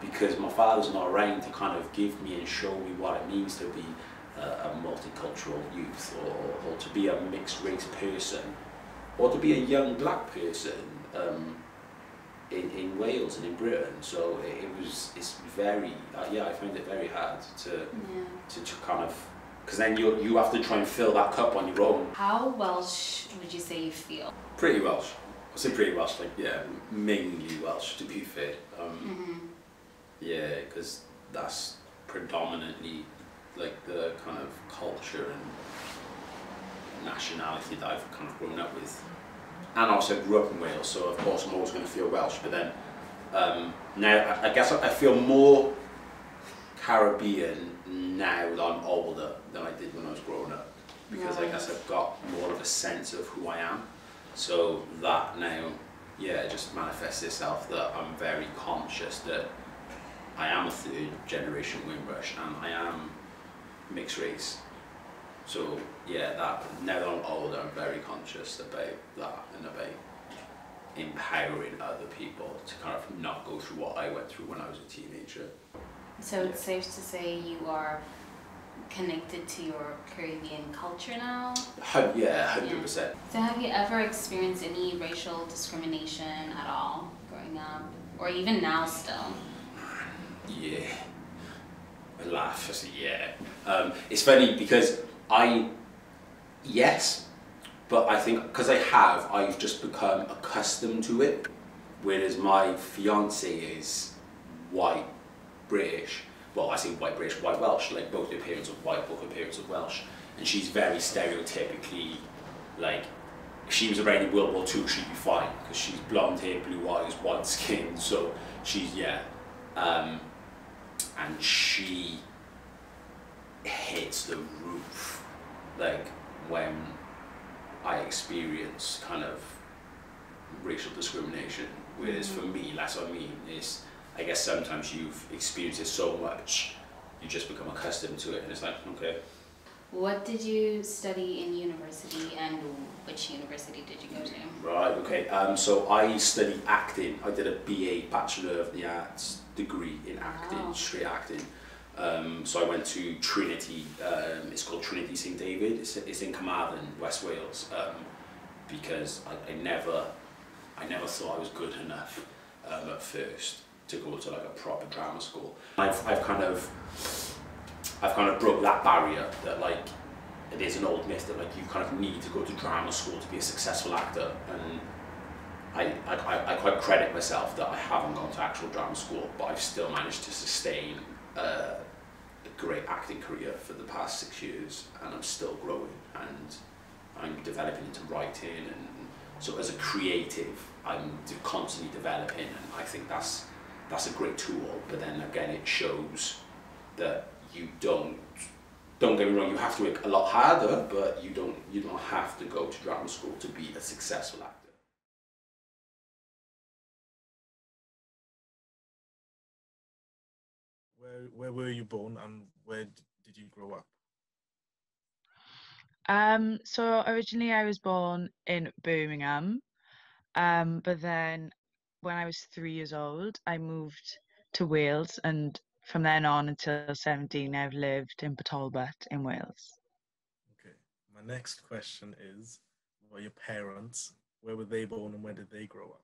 because my father's not around to kind of give me and show me what it means to be a multicultural youth, or to be a mixed race person, or to be a young black person in Wales and in Britain. So it's very, I find it very hard to kind of, because then you have to try and fill that cup on your own. How Welsh would you say you feel? Pretty Welsh. I say pretty Welsh, like, yeah, mainly Welsh, to be fair. Yeah, because that's predominantly like the kind of culture and nationality that I've kind of grown up with. And also I grew up in Wales, so of course I'm always going to feel Welsh, but then now I guess I feel more Caribbean now that I'm older than I did when I was growing up, because I guess I've got more of a sense of who I am. So that now, yeah, it just manifests itself that I'm very conscious that I am a 3rd generation Windrush and I am mixed race. So yeah, that now that I'm older, I'm very conscious about that and about empowering other people to kind of not go through what I went through when I was a teenager. So it's safe to say you are connected to your Caribbean culture now? Yeah, 100%. So have you ever experienced any racial discrimination at all growing up, or even now still? Yeah. I laugh, I say yeah. It's funny because yes, but I think because I've just become accustomed to it, whereas my fiance is white British. Well, I say white British, white Welsh, like both her parents are white, both her parents are Welsh, and she's very stereotypically, like, if she was around in World War II, she'd be fine, because she's blonde hair, blue eyes, white skin, so she's, yeah. And she hits the roof, like, when I experience kind of racial discrimination, whereas for me, that's what I mean, is, I guess sometimes you've experienced it so much, you just become accustomed to it, and it's like, okay. What did you study in university, and which university did you go to? Right, okay, so I studied acting. I did a BA, Bachelor of the Arts degree in acting, straight acting. So I went to Trinity, it's called Trinity St David, it's in Carmarthen, West Wales, because I never thought I was good enough at first to go to like a proper drama school. I've kind of broke that barrier that like it is an old myth that like you kind of need to go to drama school to be a successful actor, and I quite credit myself that I haven't gone to actual drama school, but I've still managed to sustain a great acting career for the past 6 years, and I'm still growing, and I'm developing into writing, and so as a creative I'm constantly developing, and I think that's a great tool. But then again, it shows that you don't get me wrong, you have to work a lot harder, but you don't have to go to drama school to be a successful actor. Where were you born and where did you grow up? So originally I was born in Birmingham, but then when I was 3 years old, I moved to Wales, and from then on until 17, I've lived in Talbot in Wales. Okay. My next question is, what are your parents? Where were they born and where did they grow up?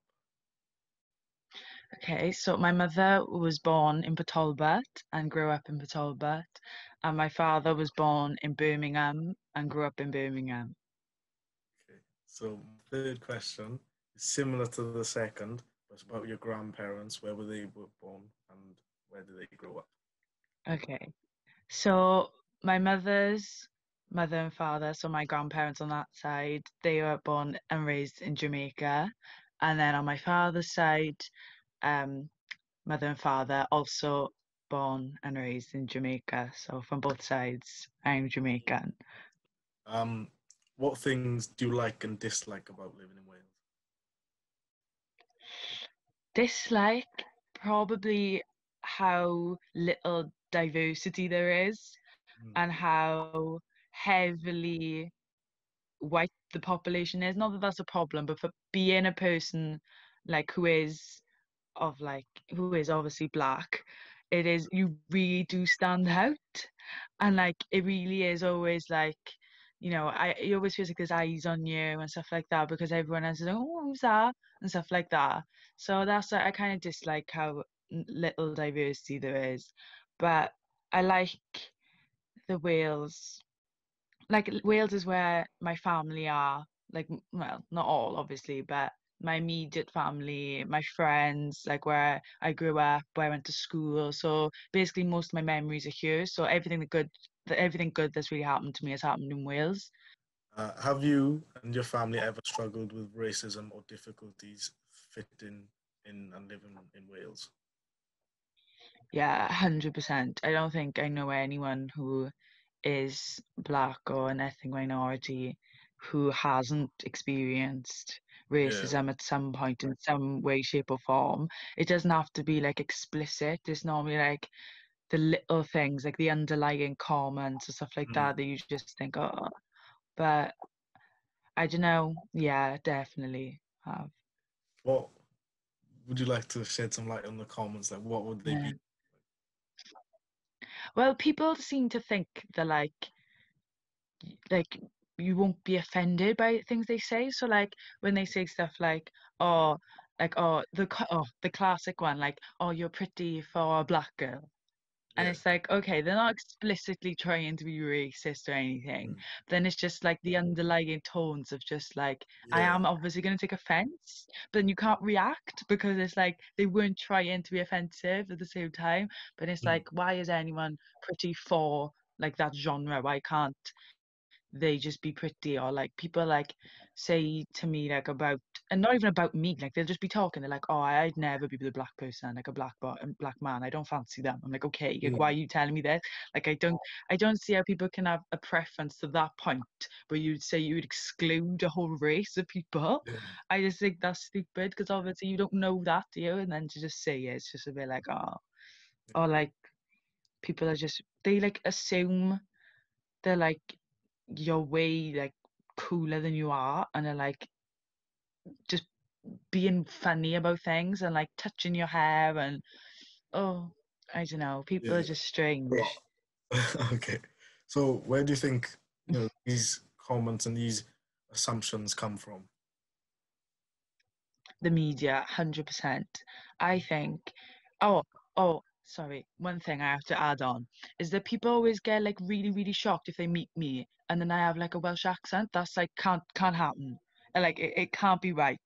Okay, so my mother was born in Talbot and grew up in Talbot, and my father was born in Birmingham and grew up in Birmingham. Okay. So third question is similar to the second, but it's about your grandparents. Where were they born and where did they grow up? Okay, so my mother's mother and father, so my grandparents on that side, they were born and raised in Jamaica, and then on my father's side, mother and father also born and raised in Jamaica. So from both sides, I'm Jamaican. What things do you like and dislike about living in Wales? Dislike probably how little diversity there is and how heavily white the population is. Not that that's a problem, but for being a person like who is obviously black, it is, you really do stand out, and like it really is always like, it always feels like there's eyes on you and stuff like that, because everyone else is like, oh, who's that, and stuff like that. So that's I kind of dislike how little diversity there is, but I like the Wales. Like Wales is where my family are. Like, well, not all obviously, but my immediate family, my friends, like where I grew up, where I went to school. So basically, most of my memories are here. So everything good that's really happened to me has happened in Wales. Have you and your family ever struggled with racism or difficulties fitting in and living in Wales? Yeah, 100%. I don't think I know anyone who is black or an ethnic minority who hasn't experienced racism at some point in some way, shape, or form. It doesn't have to be like explicit. It's normally like the little things, like the underlying comments or stuff like that you just think, oh, but I don't know. Yeah, definitely have. What would you like to shed some light on the comments? Like, what would they be? Well, people seem to think that like you won't be offended by things they say. So like when they say stuff like, oh, the classic one, like, oh, you're pretty for a black girl. And it's like, okay, they're not explicitly trying to be racist or anything. Then it's just like the underlying tones of just like, I am obviously going to take offense, but then you can't react because it's like they weren't trying to be offensive at the same time. But it's like, why is anyone pretty for like that genre? Why can't they just be pretty? Or like people like say to me like about, and not even about me, like they'll just be talking, they're like, oh, I'd never be with a black person, like a black man, I don't fancy them. I'm like, okay, like, why are you telling me this? Like I don't see how people can have a preference to that point where you'd say you would exclude a whole race of people. I just think that's stupid, because obviously you don't know that, do you? And then to just say it's just a bit like, oh, or like people are just, they like assume they're like you're way like cooler than you are, and are like just being funny about things and like touching your hair, and oh, I don't know, people are just strange. Okay, so where do you think these comments and these assumptions come from? The media, 100%. I think, sorry, one thing I have to add on is that people always get like really, really shocked if they meet me and then I have like a Welsh accent. That's like can't happen. Like it can't be right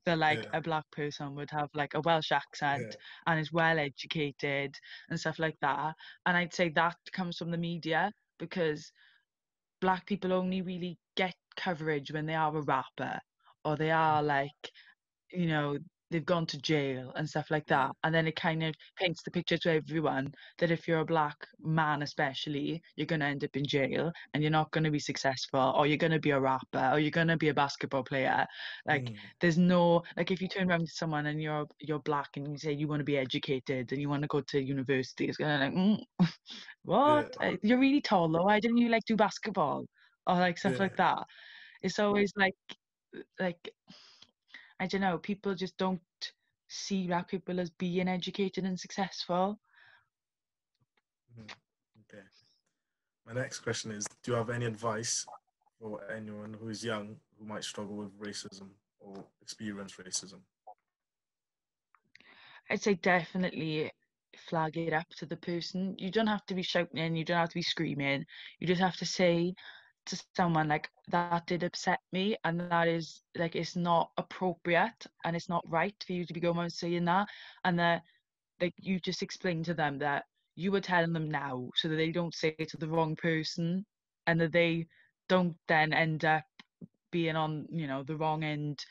that like a black person would have like a Welsh accent and is well educated and stuff like that. And I'd say that comes from the media, because black people only really get coverage when they are a rapper, or they are like, they've gone to jail and stuff like that. And then it kind of paints the picture to everyone that if you're a black man, especially, you're going to end up in jail and you're not going to be successful, or you're going to be a rapper, or you're going to be a basketball player. Like, there's no, like, if you turn around to someone and you're black and you say you want to be educated and you want to go to university, it's going to like, what? You're really tall though. Why didn't you like do basketball? Or like stuff like that. It's always like, I don't know, people just don't see black people as being educated and successful. Okay. My next question is, do you have any advice for anyone who is young who might struggle with racism or experience racism? I'd say definitely flag it up to the person. You don't have to be shouting, you don't have to be screaming. You just have to say to someone like, that did upset me, and that is like, it's not appropriate and it's not right for you to be going around saying that. And that like you just explain to them that you were telling them now so that they don't say it to the wrong person, and that they don't then end up being on, you know, the wrong end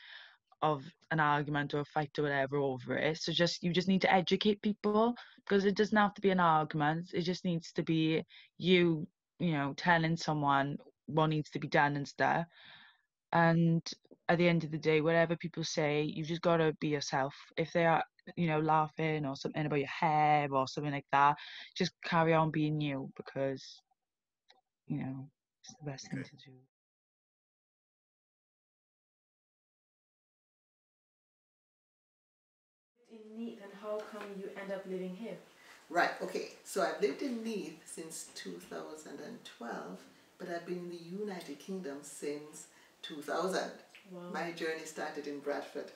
of an argument or a fight or whatever over it. So you just need to educate people, because it doesn't have to be an argument. It just needs to be you know, telling someone what needs to be done and stuff. And at the end of the day, whatever people say, you just gotta be yourself. If they are, you know, laughing or something about your hair or something like that, just carry on being you, because, you know, it's the best thing to do. In Neath, and how come you end up living here? Right, okay. So I've lived in Neath since 2012, but I've been in the United Kingdom since 2000. Wow. My journey started in Bradford.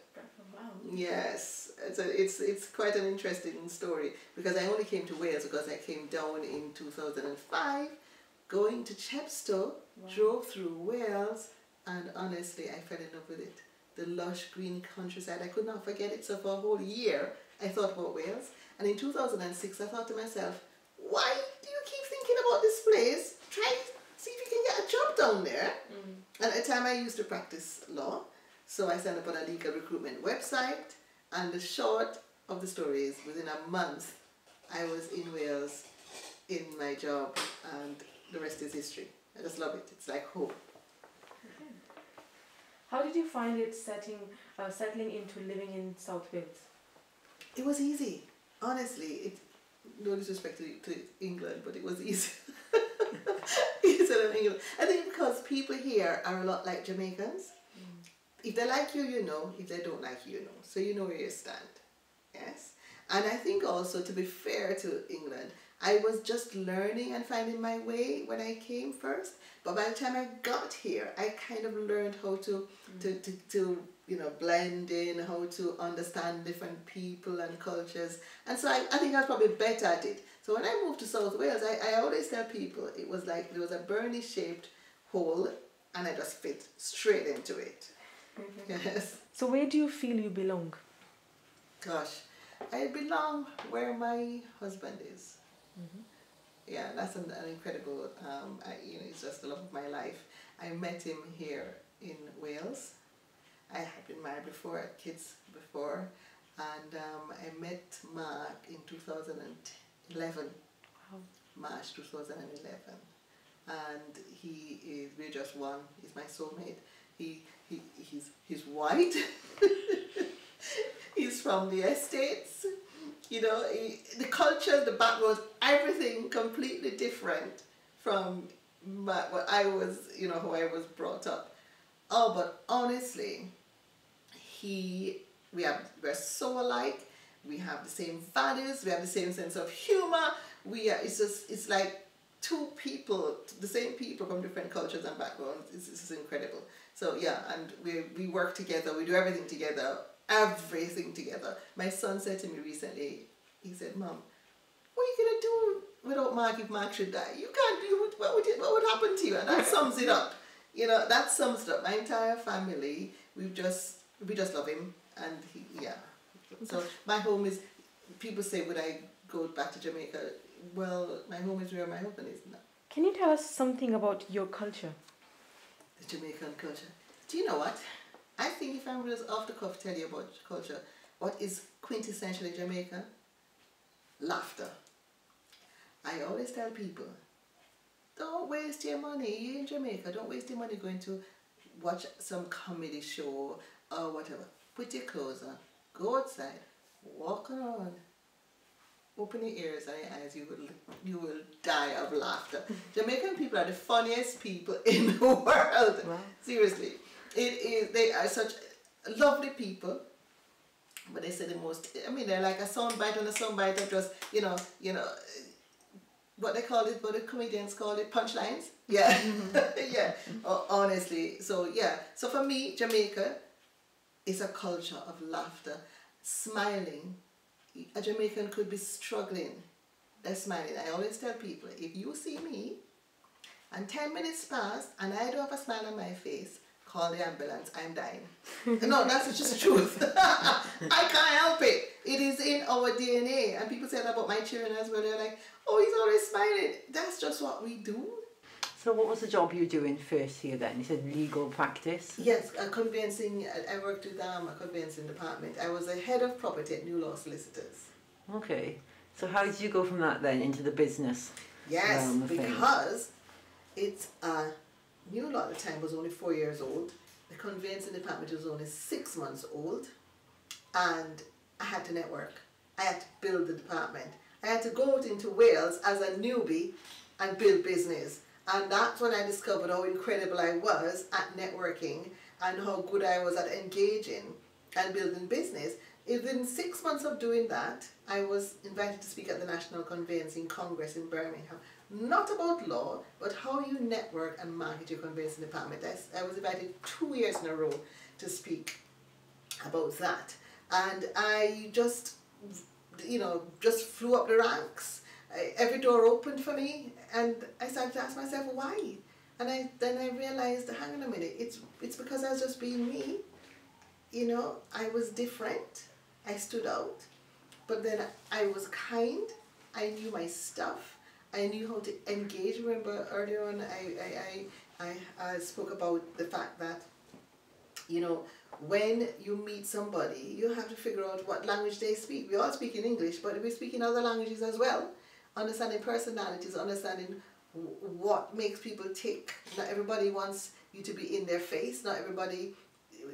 Wow. Yes, it's quite an interesting story, because I only came to Wales because I came down in 2005, going to Chepstow, drove through Wales, and honestly I fell in love with it. The lush green countryside, I could not forget it. So for a whole year I thought about Wales, and in 2006 I thought to myself, why do you keep thinking about this place? Try see if you can get a job down there. And at the time I used to practice law, so I signed up on a legal recruitment website, and the short of the story is, within a month I was in Wales in my job, and the rest is history. I just love it. It's like home. How did you find it settling into living in South Wales? It was easy, honestly. No disrespect to England, but it was easy. Easier than England. I think because people here are a lot like Jamaicans. If they like you, you know. If they don't like you, you know. So you know where you stand. Yes. And I think also, to be fair to England, I was just learning and finding my way when I came first. But by the time I got here, I kind of learned how to you know, blend in, how to understand different people and cultures. And so I think I was probably better at it. So when I moved to South Wales, I always tell people it was like there was a Bernie-shaped hole, and I just fit straight into it. Yes. So where do you feel you belong? Gosh, I belong where my husband is. Yeah, that's an incredible, you know, it's just the love of my life. I met him here in Wales. I had been married before, had kids before, and I met Mark in 2011, March 2011. And we're just one. He's my soulmate. He's white. He's from the estates. You know, the culture, the background, everything completely different from what I was, you know, how I was brought up. Oh, but honestly, we're so alike. We have the same values. We have the same sense of humor. It's like two people, the same people from different cultures and backgrounds. It's incredible. So yeah, and we work together. We do everything together. Everything together. My son said to me recently, he said, Mom, what are you going to do without Mark if Mark should die? You can't do what would happen to you? And that sums it up. You know, that sums it up. My entire family, we just love him. And yeah. So my home is, people say, would I go back to Jamaica? Well, my home is where my husband is now. Can you tell us something about your culture? The Jamaican culture. Do you know what? I think if I was off the cuff tell you about culture, what is quintessentially Jamaican? Laughter. I always tell people, don't waste your money. You're in Jamaica. Don't waste your money going to watch some comedy show or whatever. Put your clothes on. Go outside. Walk around. Open your ears and your eyes. You will die of laughter. Jamaican people are the funniest people in the world. Wow. Seriously. They are such lovely people. But they say the most, I mean, they're like a soundbite on a soundbite of just, what they call it, what the comedians call it, punchlines. Yeah, yeah, honestly. So, yeah. So for me, Jamaica is a culture of laughter, smiling. A Jamaican could be struggling. They're smiling. I always tell people, if you see me and 10 minutes pass and I don't have a smile on my face, call the ambulance, I'm dying. No, that's just the truth. I can't help it. It is in our DNA. And people say that about my children as well. They're like, oh, he's always smiling. That's just what we do. So what was the job you were doing first here then? You said legal practice? Yes, conveyancing. I worked with a conveyancing department. I was the head of property at New Law Solicitors. Okay. So how did you go from that then into the business? Yes, because it's New Law at the time was only 4 years old. The conveyancing department was only 6 months old. And I had to network. I had to build the department. I had to go out into Wales as a newbie and build business. And that's when I discovered how incredible I was at networking and how good I was at engaging and building business. Within 6 months of doing that, I was invited to speak at the National Conveyancing Congress in Birmingham. Not about law, but how you network and market your conveyancing department. I was invited 2 years in a row to speak about that. And I just, just flew up the ranks. Every door opened for me, and I started to ask myself, why? And then I realized, hang on a minute, it's because I was just being me. I was different. I stood out. But then I was kind. I knew my stuff. I knew how to engage. Remember earlier on, I spoke about the fact that, when you meet somebody, you have to figure out what language they speak. We all speak in English, but we speak in other languages as well. Understanding personalities, understanding what makes people tick. Not everybody wants you to be in their face. Not everybody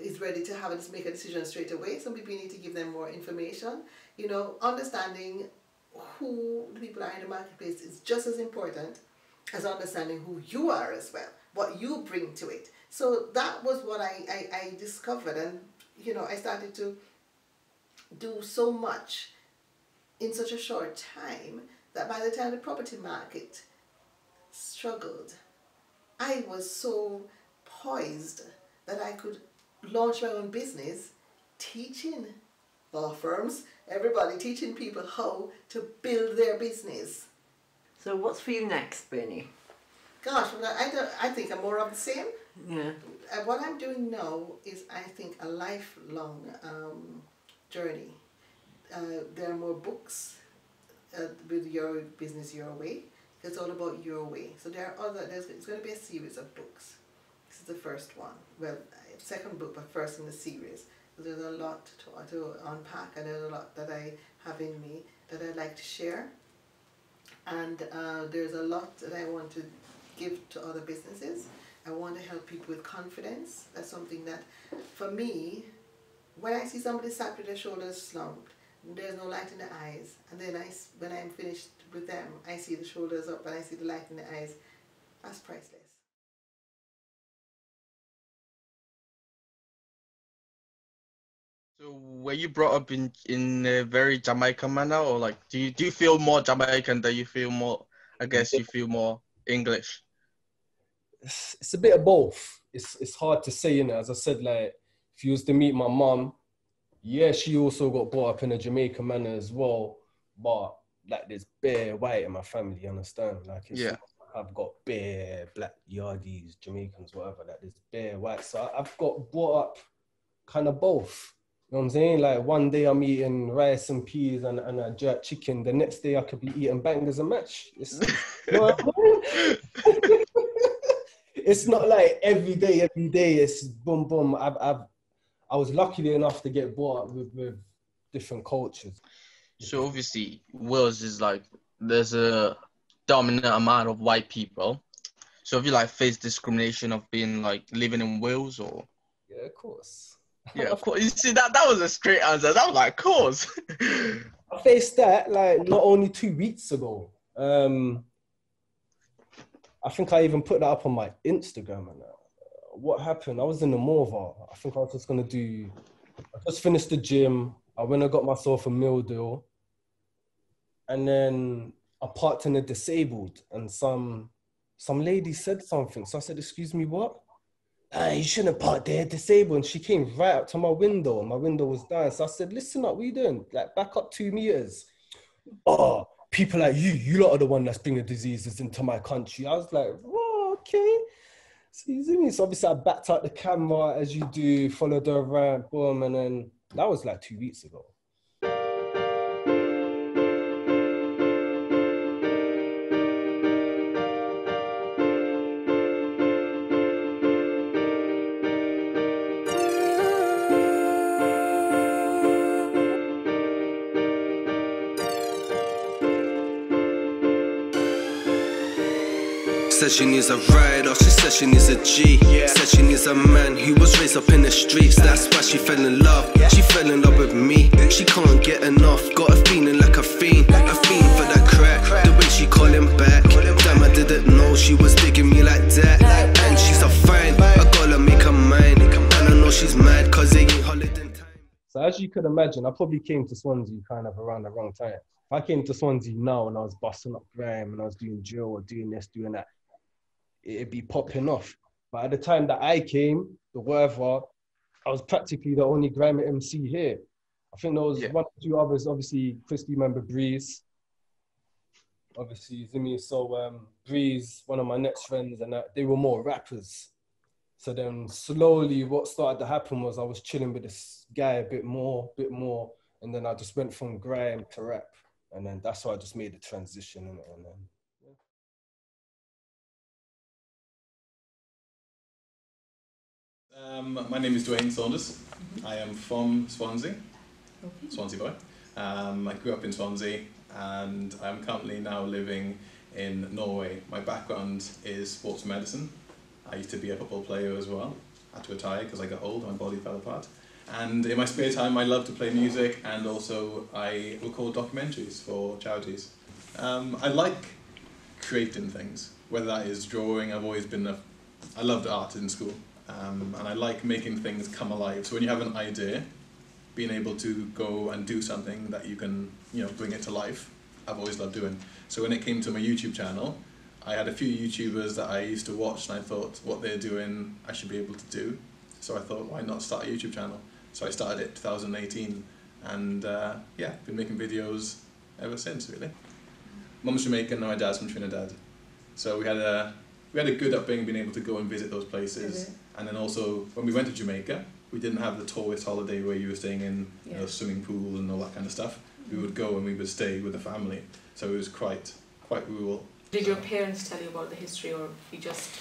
is ready to make a decision straight away. Some people, you need to give them more information. Understanding who the people are in the marketplace is just as important as understanding who you are as well, what you bring to it. So that was what I discovered, and I started to do so much in such a short time that by the time the property market struggled, I was so poised that I could launch my own business, teaching law firms, everybody, teaching people how to build their business. So what's for you next, Bernie? Gosh, I think I'm more of the same. Yeah. What I'm doing now is, I think, a lifelong journey. There are more books with Your Business Your Way. It's all about your way. So there are it's going to be a series of books. This is the first one. Well, second book, but first in the series. So there's a lot to unpack, and there's a lot that I have in me that I'd like to share. And there's a lot that I want to give to other businesses. I want to help people with confidence. That's something that, for me, when I see somebody sat with their shoulders slumped, there's no light in the eyes, and then when I'm finished with them, I see the shoulders up and I see the light in the eyes. That's priceless. So were you brought up in a very Jamaican manner, or like do you feel more Jamaican than you feel more? I guess you feel more English. It's a bit of both. It's hard to say, as I said, like if you was to meet my mum, yeah, she also got brought up in a Jamaican manner as well, but like there's bare white in my family, you understand? Like it's not like I've got bare black yardies, Jamaicans, whatever, like there's bare white. So I've got brought up kind of both. You know what I'm saying? Like one day I'm eating rice and peas and a jerk chicken. The next day I could be eating bangers and mash. You know what I mean? It's not like every day it's boom, boom. I was lucky enough to get brought up with different cultures. So obviously Wales is like, there's a dominant amount of white people. So have you like faced discrimination of being like living in Wales, or? Yeah, of course. Yeah, of course. You see, that was a straight answer. That was like, of course. I faced that like not only 2 weeks ago. I think I even put that up on my Instagram and what happened, I was in the Morva. I think I was just I just finished the gym, I went and got myself a meal deal. And then I parked in a disabled, and some lady said something. So I said, excuse me, what? You shouldn't park there, disabled. And she came right up to my window, and my window was down. So I said, listen up, what are you doing? Like, back up 2 meters. Oh, people like you lot are the one that's bringing diseases into my country. I was like, whoa, okay. So you see me? So obviously I backed out the camera as you do, followed her around, boom, and then that was like 2 weeks ago. Said she needs a rider, she said she needs a G. Said she needs a man who was raised up in the streets. That's why she fell in love, she fell in love with me. She can't get enough, got a feeling like a fiend for that crack, the way she calling back. Damn, I didn't know she was digging me like that. And she's a fine, I gotta make her mine. And I know she's mad cause it ain't holiday time. So as you could imagine, I probably came to Swansea kind of around the wrong time. If I came to Swansea now and I was busting up grime and I was doing drill or doing this, doing that, it'd be popping off. But at the time that I came, the whatever, I was practically the only grime MC here. I think there was one or two others, obviously, Chris, you remember Breeze? Obviously, Zimmy. So Breeze, one of my next friends, and they were more rappers. So then slowly what started to happen was I was chilling with this guy a bit more, and then I just went from grime to rap. And then that's why I just made the transition. And then, My name is Dwayne Saunders. I am from Swansea, Swansea boy. I grew up in Swansea and I'm currently now living in Norway. My background is sports medicine. I used to be a football player as well. I had to retire because I got old and my body fell apart. And in my spare time I love to play music, and also I record documentaries for charities. I like creating things, whether that is drawing. I loved art in school. And I like making things come alive. So when you have an idea, being able to go and do something that you can, bring it to life, I've always loved doing. So when it came to my YouTube channel, I had a few YouTubers that I used to watch, and I thought what they're doing, I should be able to do. So I thought, why not start a YouTube channel? So I started it in 2018, and been making videos ever since, really. Mum's Jamaican, and my dad's from Trinidad. So we had a good upbringing, being able to go and visit those places. And then also, when we went to Jamaica, we didn't have the tourist holiday where you were staying in a swimming pool and all that kind of stuff. We would go and we would stay with the family. So it was quite rural. Did your parents tell you about the history, or you just...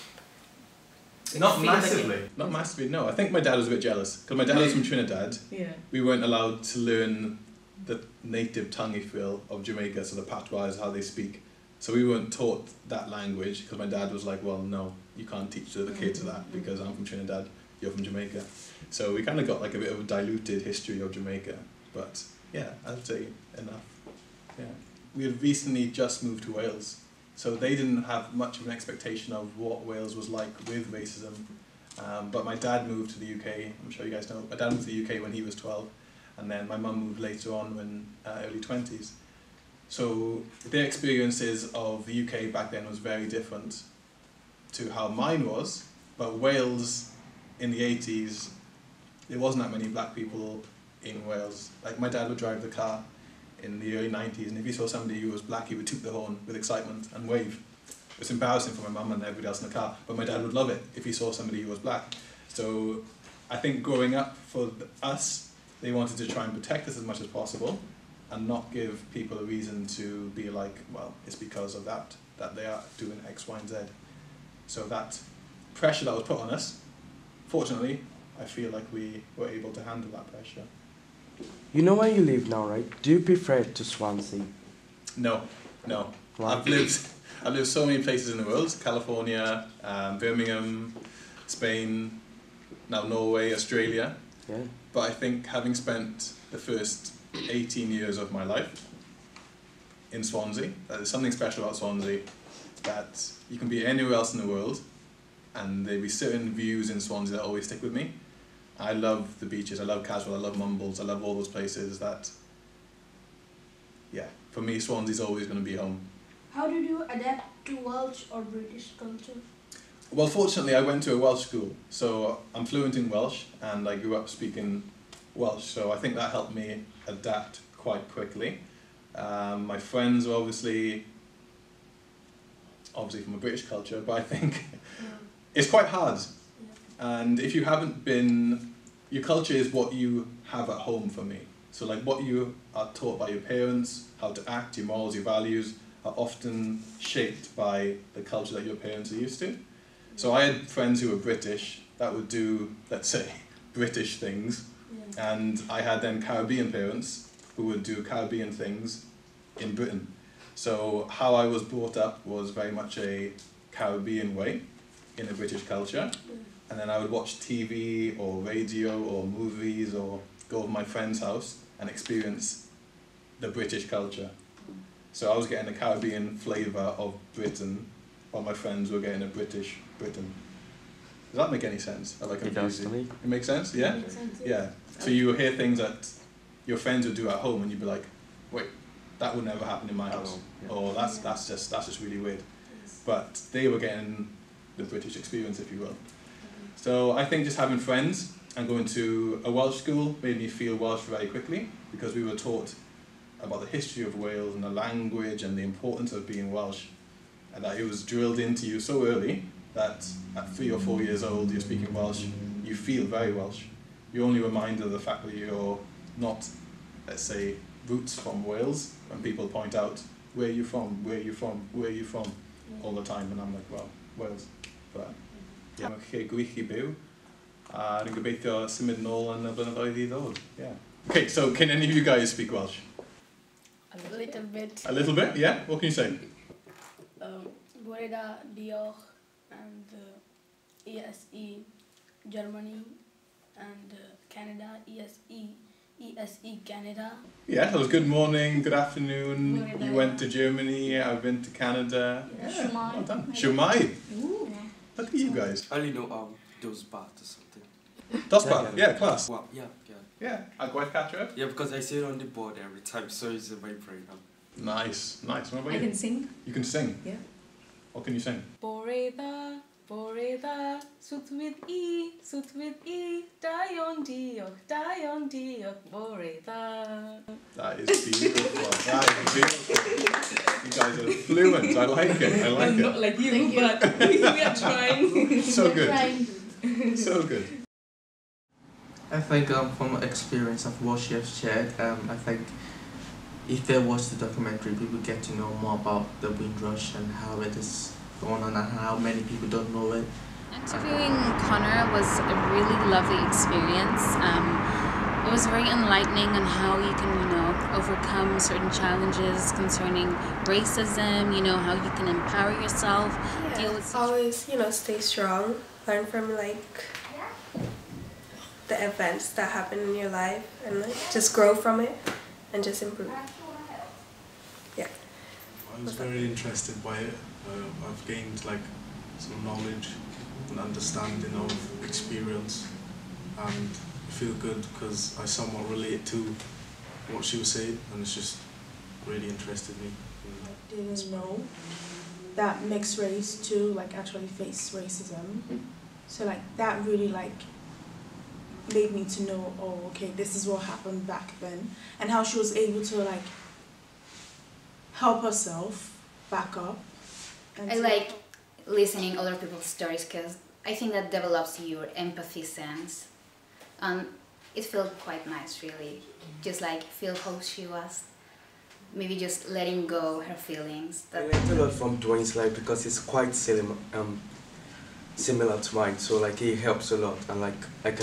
Not massively, no. I think my dad was a bit jealous, because my dad was from Trinidad. Yeah. We weren't allowed to learn the native tongue, if you will, of Jamaica, so the patois is how they speak. So we weren't taught that language, because my dad was like, well, no, you can't teach the kids that, because I'm from Trinidad, you're from Jamaica. So we kind of got like a bit of a diluted history of Jamaica, but yeah, I'd say enough. Yeah. We had recently just moved to Wales, so they didn't have much of an expectation of what Wales was like with racism. But my dad moved to the UK, I'm sure you guys know. My dad moved to the UK when he was 12, and then my mum moved later on when early 20s. So their experiences of the UK back then was very different to how mine was, but Wales in the 80s, there wasn't that many black people in Wales. Like, my dad would drive the car in the early 90s, and if he saw somebody who was black, he would toot the horn with excitement and wave. It was embarrassing for my mum and everybody else in the car, but my dad would love it if he saw somebody who was black. So I think growing up for us, they wanted to try and protect us as much as possible and not give people a reason to be like, well, it's because of that they are doing X, Y, and Z. So that pressure that was put on us, fortunately, I feel like we were able to handle that pressure. You know where you live now, right? Do you prefer it to Swansea? No. Why? I've lived so many places in the world: California, Birmingham, Spain, now Norway, Australia. Yeah. But I think having spent the first 18 years of my life in Swansea, there's something special about Swansea, that you can be anywhere else in the world and there'll be certain views in Swansea that always stick with me. I love the beaches, I love Caswell, I love Mumbles, I love all those places that, yeah, for me Swansea's always going to be home. How did you adapt to Welsh or British culture? Well, fortunately I went to a Welsh school, so I'm fluent in Welsh and I grew up speaking Welsh, so I think that helped me adapt quite quickly. My friends were obviously from a British culture, but I think it's quite hard. And if you haven't been, your culture is what you have at home for me. So like what you are taught by your parents, how to act, your morals, your values, are often shaped by the culture that your parents are used to. So I had friends who were British that would do, let's say, British things, and I had then Caribbean parents who would do Caribbean things in Britain. So how I was brought up was very much a Caribbean way in a British culture, and then I would watch TV or radio or movies or go to my friend's house and experience the British culture. So I was getting a Caribbean flavour of Britain while my friends were getting a British Britain. Does that make any sense? It does to me. It makes sense, yeah? It makes sense, Yeah. So you hear things that your friends would do at home and you'd be like, wait, that would never happen in my house. Or that's just really weird. But they were getting the British experience, if you will. So I think just having friends and going to a Welsh school made me feel Welsh very quickly, because we were taught about the history of Wales and the language and the importance of being Welsh, and that it was drilled into you so early that at 3 or 4 years old you're speaking Welsh, you feel very Welsh. You're only reminded of the fact that you're not, let's say, roots from Wales, when people point out, where are you from, where are you from, where are you from, all the time, and I'm like, well, Wales. But, yeah, mae'n lle gwych I byw, a rwy'n gobeithio symud nôl yn y blynyddoedd I ddod. Yeah. Okay, so can any of you guys speak Welsh? A little bit. A little bit, yeah? What can you say? Boreda, diolch, and ESE, Germany, and Canada, ESE Canada. Yeah, that was good morning, good afternoon. Morning. You went to Germany, I've been to Canada. Yeah. Well done. Shumai. Ooh. Look at you guys. I only know those bats or something. Dosbarth, yeah, class. Well, yeah. Yeah, a gwaith catcher? Yeah, because I see it on the board every time, so it's in my brain now. Nice. What about you? I can sing. You can sing? Yeah. What can you sing? Boreda, sut with E, dion diok, boreda. That is beautiful. That is beautiful. You guys are fluent. I like it. I'm not like you, but we are trying. So good. So good. I think from experience of what she has shared, I think if they watch the documentary, people get to know more about the Windrush and how it is going on and how many people don't know it. Interviewing Connor was a really lovely experience. It was very enlightening on how you can, overcome certain challenges concerning racism, how you can empower yourself, deal with always, stay strong, learn from the events that happen in your life, and just grow from it and just improve. Yeah. I was very interested by it. I've gained some knowledge and understanding of experience, and I feel good because I somewhat relate to what she was saying, and it's just really interested me. I didn't know that mixed race too actually face racism, so that really made me to know, oh, okay, this is what happened back then, and how she was able to help herself back up. And I like listening other people's stories because I think that develops your empathy sense, and it felt quite nice, really. Just feel how she was, maybe just letting go her feelings. I learned a lot from Dwayne's life because it's quite similar to mine, so it helps a lot, and I got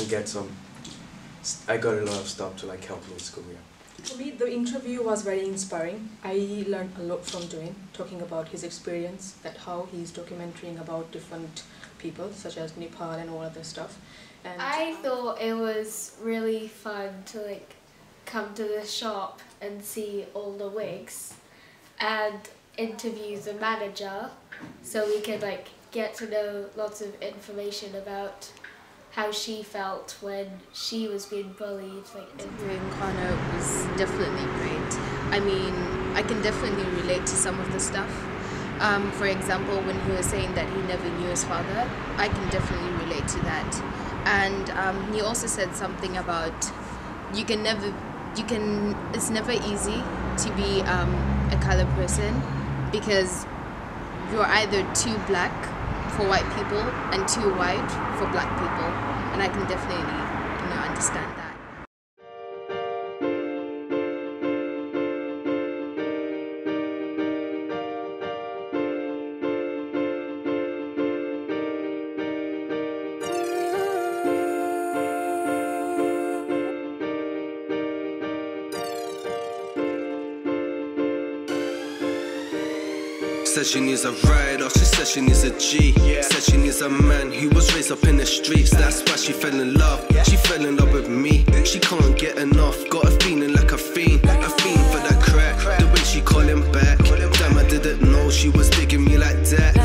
a lot of stuff to help me in school. Yeah. For me, the interview was very inspiring. I learned a lot from Dwayne, talking about his experience, how he's documenting about different people, such as Nepal and all other stuff. And I thought it was really fun to come to the shop and see all the wigs and interview the manager, so we could get to know lots of information about how she felt when she was being bullied. Hearing Connor was definitely great. I mean, I can definitely relate to some of the stuff. For example, when he was saying that he never knew his father, I can definitely relate to that. And he also said something about it's never easy to be a colored person, because you're either too black for white people and too white for black people, and I can definitely, understand that. Said she needs a ride, or she said she needs a G. Said she needs a man who was raised up in the streets. That's why she fell in love. She fell in love with me. She can't get enough. Got a feeling like a fiend for that crack. The way she calling back. Damn, I didn't know she was digging me like that.